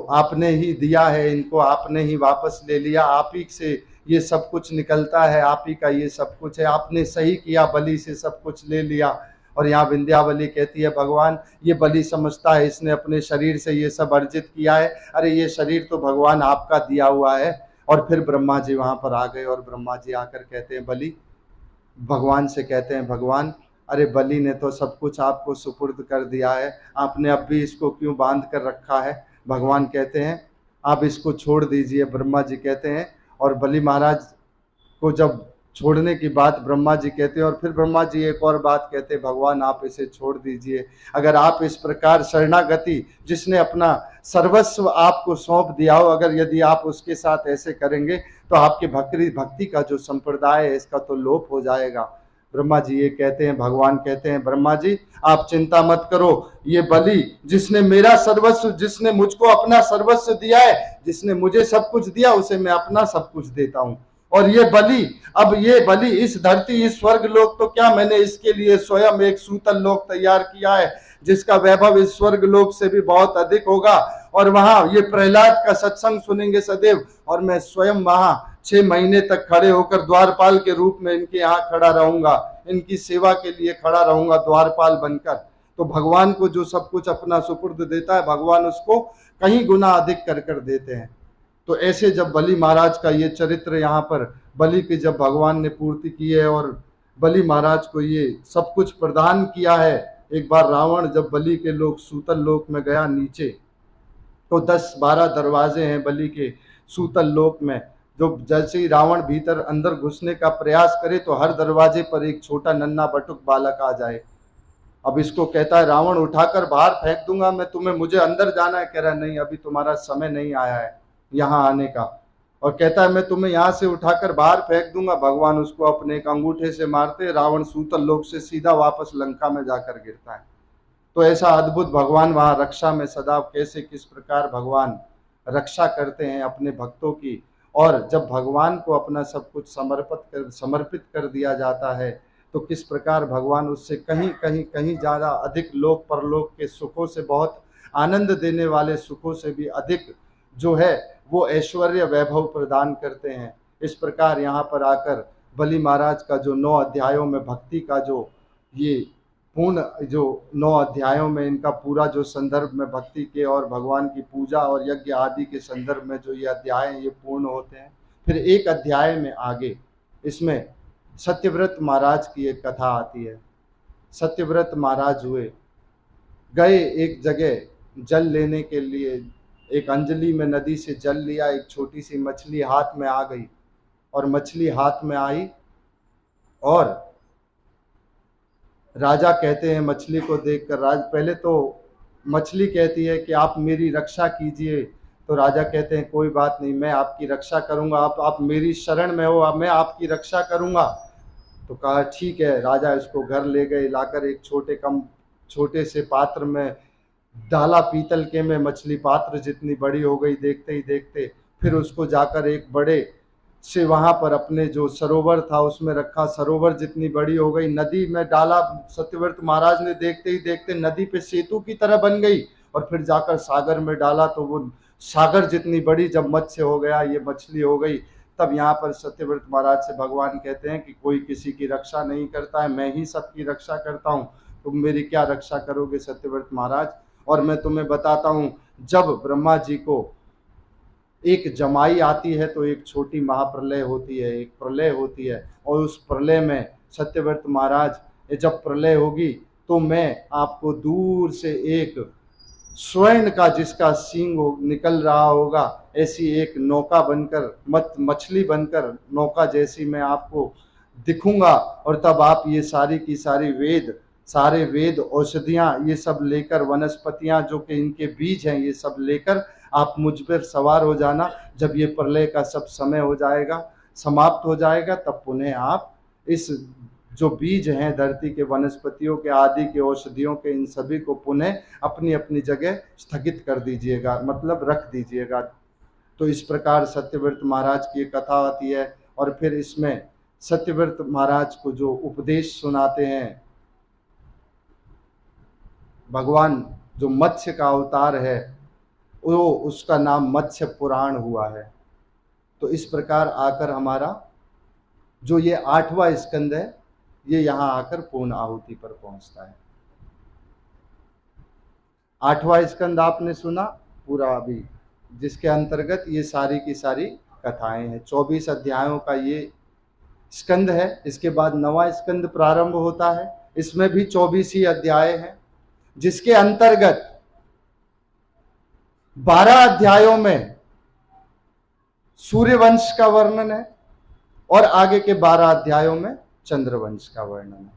आपने ही दिया है, इनको आपने ही वापस ले लिया, आप ही से ये सब कुछ निकलता है, आप ही का ये सब कुछ है, आपने सही किया, बलि से सब कुछ ले लिया। और यहाँ विंध्यावली कहती है, भगवान ये बलि समझता है इसने अपने शरीर से ये सब अर्जित किया है, अरे ये शरीर तो भगवान आपका दिया हुआ है, और फिर ब्रह्मा जी वहाँ पर आ गए और ब्रह्मा जी आकर कहते हैं बलि, भगवान से कहते हैं भगवान, अरे बलि ने तो सब कुछ आपको सुपुर्द कर दिया है, आपने अब भी इसको क्यों बांध कर रखा है। भगवान कहते हैं आप इसको छोड़ दीजिए। ब्रह्मा जी कहते हैं, और बलि महाराज को जब छोड़ने की बात ब्रह्मा जी कहते हैं, और फिर ब्रह्मा जी एक और बात कहते हैं, भगवान आप इसे छोड़ दीजिए। अगर आप इस प्रकार शरणागति, जिसने अपना सर्वस्व आपको सौंप दिया हो, अगर यदि आप उसके साथ ऐसे करेंगे तो आपकी भक्ति का जो संप्रदाय है इसका तो लोप हो जाएगा। ब्रह्मा जी ये कहते हैं, भगवान कहते हैं ब्रह्मा जी आप चिंता मत करो, ये बलि जिसने मेरा सर्वस्व, जिसने मुझको अपना सर्वस्व दिया है, जिसने मुझे सब कुछ दिया, उसे मैं अपना सब कुछ देता हूं। और ये बलि, अब ये बलि इस धरती, इस स्वर्ग लोक, तो क्या मैंने इसके लिए स्वयं एक सूतल लोक तैयार किया है जिसका वैभव इस स्वर्ग लोक से भी बहुत अधिक होगा, और वहां ये प्रहलाद का सत्संग सुनेंगे सदैव, और मैं स्वयं वहां 6 महीने तक खड़े होकर द्वारपाल के रूप में इनके यहाँ खड़ा रहूंगा, इनकी सेवा के लिए खड़ा रहूंगा द्वारपाल बनकर। तो भगवान को जो सब कुछ अपना सुपुर्द देता है, भगवान उसको कहीं गुना अधिक कर कर देते हैं। तो ऐसे जब बलि महाराज का ये चरित्र यहाँ पर बलि की जब भगवान ने पूर्ति की है और बलि महाराज को ये सब कुछ प्रदान किया है। एक बार रावण जब बलि के लोग सूतल लोक में गया नीचे, तो 10-12 दरवाजे हैं बलि के सूतल लोक में। जो जैसे ही रावण भीतर अंदर घुसने का प्रयास करे तो हर दरवाजे पर एक छोटा नन्हा बटुक बालक आ जाए। अब इसको कहता है रावण उठाकर बाहर फेंक दूंगा मैं तुम्हें, मुझे अंदर जाना है। कह रहा है नहीं, अभी तुम्हारा समय नहीं आया है यहाँ आने का। और कहता है मैं तुम्हें यहाँ से उठाकर बाहर फेंक दूंगा। भगवान उसको अपने एक अंगूठे से मारते, रावण सूतल लोक से सीधा वापस लंका में जाकर गिरता है। तो ऐसा अद्भुत भगवान वहाँ रक्षा में सदा कैसे किस प्रकार भगवान रक्षा करते हैं अपने भक्तों की। और जब भगवान को अपना सब कुछ समर्पित कर दिया जाता है तो किस प्रकार भगवान उससे कहीं कहीं कहीं ज़्यादा अधिक लोक परलोक के सुखों से, बहुत आनंद देने वाले सुखों से भी अधिक जो है वो ऐश्वर्य वैभव प्रदान करते हैं। इस प्रकार यहाँ पर आकर बलि महाराज का जो 9 अध्यायों में भक्ति का जो ये पूर्ण, जो 9 अध्यायों में इनका पूरा जो संदर्भ में भक्ति के और भगवान की पूजा और यज्ञ आदि के संदर्भ में जो ये अध्याय हैं ये पूर्ण होते हैं। फिर एक अध्याय में आगे इसमें सत्यव्रत महाराज की एक कथा आती है। सत्यव्रत महाराज गए एक जगह जल लेने के लिए, एक अंजलि में नदी से जल लिया, एक छोटी सी मछली हाथ में आ गई, और मछली हाथ में आई और राजा कहते हैं मछली को देखकर, पहले तो मछली कहती है कि आप मेरी रक्षा कीजिए। तो राजा कहते हैं कोई बात नहीं, मैं आपकी रक्षा करूंगा, आप मेरी शरण में हो, अब मैं आपकी रक्षा करूंगा। तो कहा ठीक है। राजा इसको घर ले गए, लाकर एक छोटे से पात्र में डाला, पीतल के में मछली पात्र जितनी बड़ी हो गई देखते ही देखते। फिर उसको जाकर एक बड़े से वहाँ पर अपने जो सरोवर था उसमें रखा, सरोवर जितनी बड़ी हो गई। नदी में डाला, सत्यव्रत महाराज ने देखते ही देखते नदी पे सेतु की तरह बन गई। और फिर जाकर सागर में डाला तो वो सागर जितनी बड़ी जब मत्स्य हो गया, ये मछली हो गई। तब यहाँ पर सत्यव्रत महाराज से भगवान कहते हैं कि कोई किसी की रक्षा नहीं करता है, मैं ही सबकी रक्षा करता हूँ, तुम मेरी क्या रक्षा करोगे सत्यव्रत महाराज। और मैं तुम्हें बताता हूँ, जब ब्रह्मा जी को एक जमाई आती है तो एक छोटी महाप्रलय होती है, एक प्रलय होती है। और उस प्रलय में सत्यव्रत महाराज, जब प्रलय होगी तो मैं आपको दूर से एक स्वर्ण का जिसका सींग निकल रहा होगा, ऐसी एक नौका बनकर, मछली बनकर नौका जैसी मैं आपको दिखूंगा। और तब आप ये सारी की सारी सारे वेद औषधियाँ ये सब लेकर, वनस्पतियाँ जो कि इनके बीज हैं ये सब लेकर आप मुझ पर सवार हो जाना। जब ये प्रलय का सब समय हो जाएगा, समाप्त हो जाएगा, तब पुनः आप इस जो बीज हैं धरती के, वनस्पतियों के, आदि के, औषधियों के, इन सभी को पुनः अपनी अपनी जगह स्थगित कर दीजिएगा, मतलब रख दीजिएगा। तो इस प्रकार सत्यव्रत महाराज की कथा आती है। और फिर इसमें सत्यव्रत महाराज को जो उपदेश सुनाते हैं भगवान, जो मत्स्य का अवतार है वो, उसका नाम मत्स्य पुराण हुआ है। तो इस प्रकार आकर हमारा जो ये 8वां स्कंद है ये यहाँ आकर पूर्ण आहुति पर पहुंचता है। 8वां स्कंद आपने सुना पूरा अभी, जिसके अंतर्गत ये सारी की सारी कथाएं हैं। 24 अध्यायों का ये स्कंद है। इसके बाद नवा स्कंद प्रारंभ होता है, इसमें भी 24 ही अध्याय हैं, जिसके अंतर्गत 12 अध्यायों में सूर्यवंश का वर्णन है और आगे के 12 अध्यायों में चंद्रवंश का वर्णन है।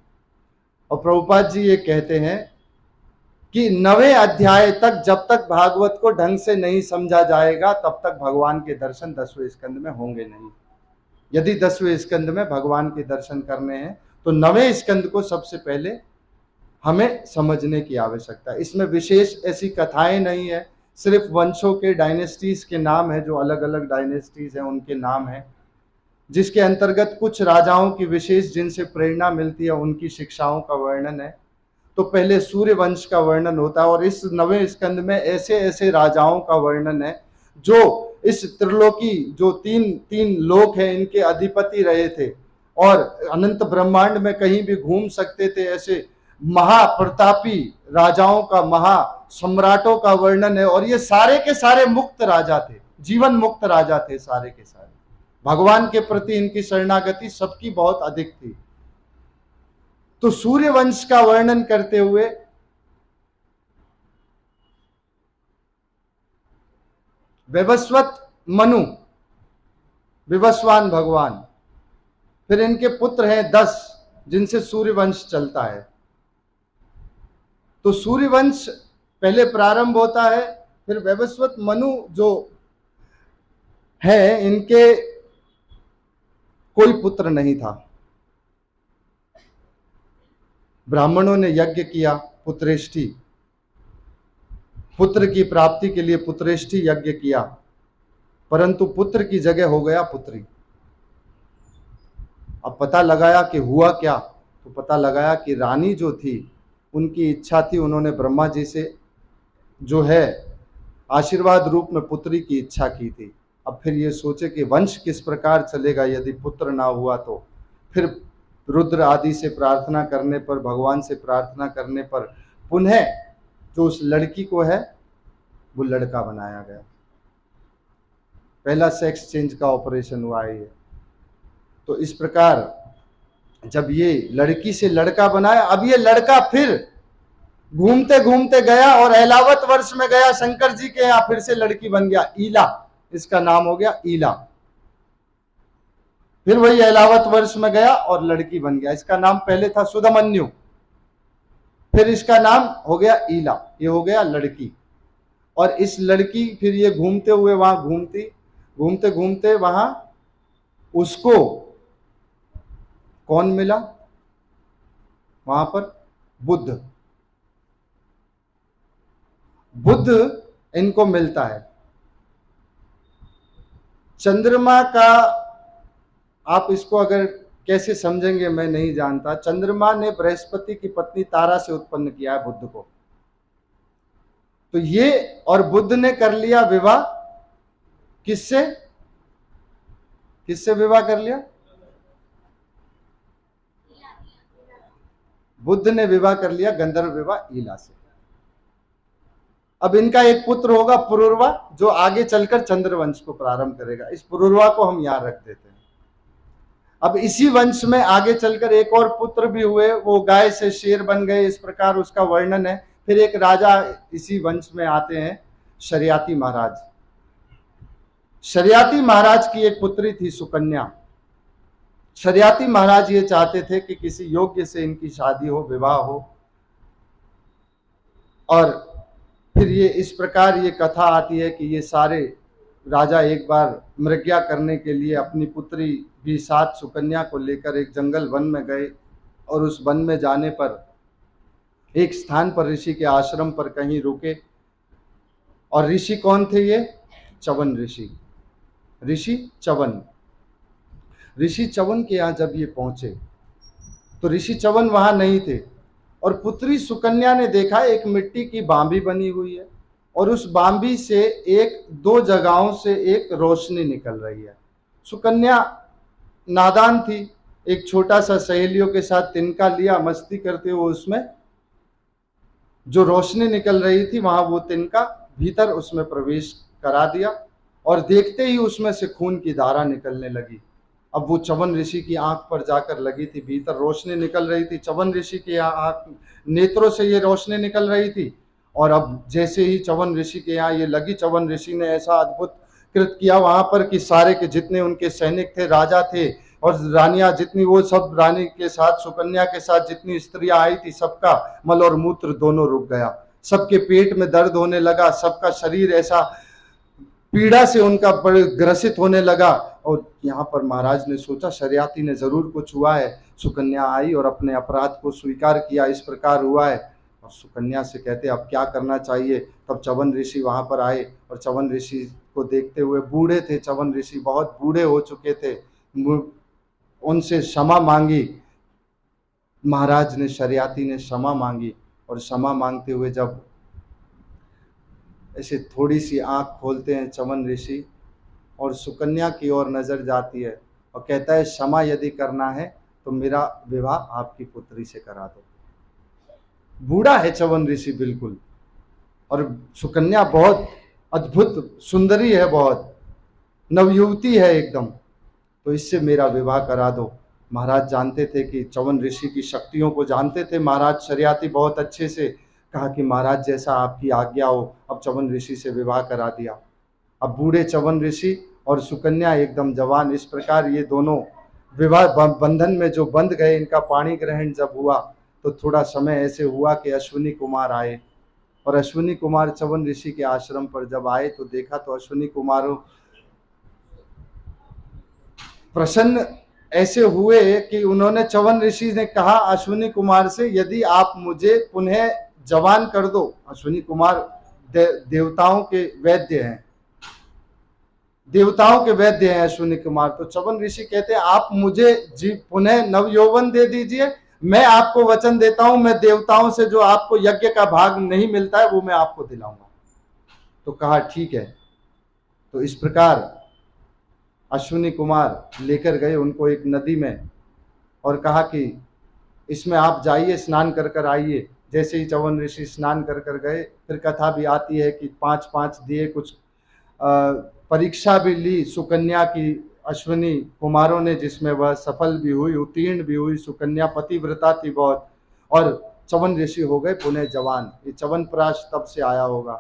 और प्रभुपाद जी ये कहते हैं कि 9वें अध्याय तक जब तक भागवत को ढंग से नहीं समझा जाएगा तब तक भगवान के दर्शन 10वें स्कंद में होंगे नहीं। यदि 10वें स्कंद में भगवान के दर्शन करने हैं तो 9वें स्कंद को सबसे पहले हमें समझने की आवश्यकता है। इसमें विशेष ऐसी कथाएं नहीं है, सिर्फ वंशों के, डायनेस्टीज के नाम है, जो अलग अलग डायनेस्टीज हैं उनके नाम है, जिसके अंतर्गत कुछ राजाओं की विशेष जिनसे प्रेरणा मिलती है उनकी शिक्षाओं का वर्णन है। तो पहले सूर्य वंश का वर्णन होता है और इस 9वें स्कंद में ऐसे ऐसे राजाओं का वर्णन है जो इस त्रिलोकी, जो तीन लोक है, इनके अधिपति रहे थे और अनंत ब्रह्मांड में कहीं भी घूम सकते थे। ऐसे महाप्रतापी राजाओं का, महा सम्राटों का वर्णन है और ये सारे के सारे मुक्त राजा थे, जीवन मुक्त राजा थे सारे के सारे। भगवान के प्रति इनकी शरणागति सबकी बहुत अधिक थी। तो सूर्य वंश का वर्णन करते हुए वैवस्वत मनु, विवस्वान भगवान, फिर इनके पुत्र हैं 10 जिनसे सूर्य वंश चलता है। तो सूर्य वंश पहले प्रारंभ होता है, फिर वैवस्वत मनु जो है, इनके कोई पुत्र नहीं था। ब्राह्मणों ने यज्ञ किया पुत्रेष्टि, पुत्र की प्राप्ति के लिए पुत्रेष्टि यज्ञ किया, परंतु पुत्र की जगह हो गया पुत्री। अब पता लगाया कि हुआ क्या, तो पता लगाया कि रानी जो थी उनकी इच्छा थी, उन्होंने ब्रह्मा जी से जो है आशीर्वाद रूप में पुत्री की इच्छा की थी। अब फिर ये सोचे कि वंश किस प्रकार चलेगा यदि पुत्र ना हुआ तो। फिर रुद्र आदि से प्रार्थना करने पर, भगवान से प्रार्थना करने पर पुनः जो उस लड़की को है वो लड़का बनाया गया। पहला सेक्स चेंज का ऑपरेशन हुआ है ये। तो इस प्रकार जब ये लड़की से लड़का बनाया, अब ये लड़का फिर घूमते घूमते गया और ऐलावत वर्ष में गया शंकर जी के यहाँ, फिर से लड़की बन गया, ईला इसका नाम हो गया, ईला। फिर वही ऐलावत वर्ष में गया और लड़की बन गया, इसका नाम पहले था सुधमन्यु, फिर इसका नाम हो गया ईला, ये हो गया लड़की। और इस लड़की फिर ये घूमते हुए वहां घूमते घूमते वहां उसको कौन मिला, वहां पर बुद्ध इनको मिलता है। चंद्रमा का आप इसको अगर कैसे समझेंगे मैं नहीं जानता। चंद्रमा ने बृहस्पति की पत्नी तारा से उत्पन्न किया है बुद्ध को। तो ये और बुद्ध ने कर लिया विवाह, किससे विवाह कर लिया? बुद्ध ने विवाह कर लिया गंधर्व विवाह ईला से। अब इनका एक पुत्र होगा पुरुरवा, जो आगे चलकर चंद्रवंश को प्रारंभ करेगा। इस पुरुरवा को हम यहां रख देते हैं। अब इसी वंश में आगे चलकर एक और पुत्र भी हुए, वो गाय से शेर बन गए, इस प्रकार उसका वर्णन है। फिर एक राजा इसी वंश में आते हैं, शर्याती महाराज। शर्याती महाराज की एक पुत्री थी सुकन्या। शर्याती महाराज ये चाहते थे कि किसी योग्य से इनकी शादी हो, विवाह हो। और फिर ये इस प्रकार ये कथा आती है कि ये सारे राजा एक बार मृग्या करने के लिए अपनी पुत्री भी साथ सुकन्या को लेकर एक जंगल वन में गए। और उस वन में जाने पर एक स्थान पर ऋषि के आश्रम पर कहीं रुके। और ऋषि कौन थे ये? च्यवन ऋषि, ऋषि च्यवन। ऋषि च्यवन के यहाँ जब ये पहुंचे तो ऋषि च्यवन वहां नहीं थे। और पुत्री सुकन्या ने देखा एक मिट्टी की बांबी बनी हुई है और उस बांबी से दो जगहों से एक रोशनी निकल रही है। सुकन्या नादान थी, एक छोटा सा सहेलियों के साथ तिनका लिया, मस्ती करते हुए उसमें जो रोशनी निकल रही थी वहां वो तिनका भीतर उसमें प्रवेश करा दिया और देखते ही उसमें से खून की धारा निकलने लगी। अब वो च्यवन ऋषि की आंख पर जाकर लगी थी, भीतर रोशनी निकल रही थी, च्यवन ऋषि की आंख नेत्रों से ये रोशनी निकल रही थी। और अब जैसे ही च्यवन ऋषि के यहाँ ये लगी, च्यवन ऋषि ने ऐसा अद्भुत कृत किया वहां पर कि सारे के जितने उनके सैनिक थे, राजा थे और रानियां जितनी, वो सब रानी के साथ, सुकन्या के साथ जितनी स्त्रियां आई थी, सबका मल और मूत्र दोनों रुक गया। सबके पेट में दर्द होने लगा, सबका शरीर ऐसा पीड़ा से उनका ग्रसित होने लगा। और यहाँ पर महाराज ने सोचा शरियाती ने जरूर कुछ हुआ है। सुकन्या आई और अपने अपराध को स्वीकार किया, इस प्रकार हुआ है। और सुकन्या से कहते अब क्या करना चाहिए। तब च्यवन ऋषि वहां पर आए और च्यवन ऋषि को देखते हुए, बूढ़े थे च्यवन ऋषि, बहुत बूढ़े हो चुके थे, उनसे क्षमा मांगी। महाराज ने, शरियाती ने क्षमा मांगी। और क्षमा मांगते हुए जब ऐसे थोड़ी सी आंख खोलते हैं च्यवन ऋषि और सुकन्या की ओर नजर जाती है और कहता है क्षमा यदि करना है तो मेरा विवाह आपकी पुत्री से करा दो। बूढ़ा है च्यवन ऋषि बिल्कुल, और सुकन्या बहुत अद्भुत सुंदरी है, बहुत नवयुवती है एकदम, तो इससे मेरा विवाह करा दो। महाराज जानते थे कि च्यवन ऋषि की शक्तियों को जानते थे महाराज शरियाती बहुत अच्छे से। कहा कि महाराज जैसा आपकी आज्ञा हो। अब च्यवन ऋषि से विवाह करा दिया। अब बूढ़े च्यवन ऋषि और सुकन्या एकदम जवान, इस प्रकार ये दोनों विवाह बंधन में जो बंध गए। इनका पाणी ग्रहण जब हुआ तो थोड़ा समय ऐसे हुआ कि अश्विनी कुमार आए, और अश्विनी कुमार च्यवन ऋषि के आश्रम पर जब आए तो देखा तो अश्विनी कुमारों प्रसन्न ऐसे हुए कि उन्होंने, च्यवन ऋषि ने कहा अश्विनी कुमार से, यदि आप मुझे पुनः जवान कर दो। अश्विनी कुमार देवताओं के वैद्य हैं, देवताओं के वैद्य हैं अश्विनी कुमार। तो च्यवन ऋषि कहते हैं आप मुझे पुनः नवयौवन दे दीजिए, मैं आपको वचन देता हूं, मैं देवताओं से जो आपको यज्ञ का भाग नहीं मिलता है वो मैं आपको दिलाऊंगा। तो कहा ठीक है। तो इस प्रकार अश्विनी कुमार लेकर गए उनको एक नदी में और कहा कि इसमें आप जाइए, स्नान कर कर आइए। जैसे ही च्यवन ऋषि स्नान कर कर गए, फिर कथा भी आती है कि 5-5 दिए, कुछ परीक्षा भी ली सुकन्या की अश्विनी कुमारों ने, जिसमें वह सफल भी हुई, उत्तीर्ण भी हुई। सुकन्या पतिव्रता थी बहुत, और च्यवन ऋषि हो गए पुनः जवान। ये च्यवनप्राश तब से आया होगा।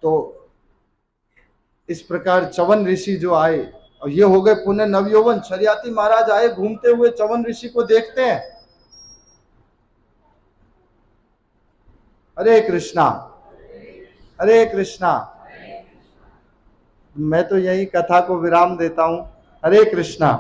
तो इस प्रकार च्यवन ऋषि जो आए और ये हो गए पुनः नवयौवन। शरियाती महाराज आए घूमते हुए, च्यवन ऋषि को देखते हैं, हरे कृष्णा हरे कृष्णा। मैं तो यही कथा को विराम देता हूं। हरे कृष्णा।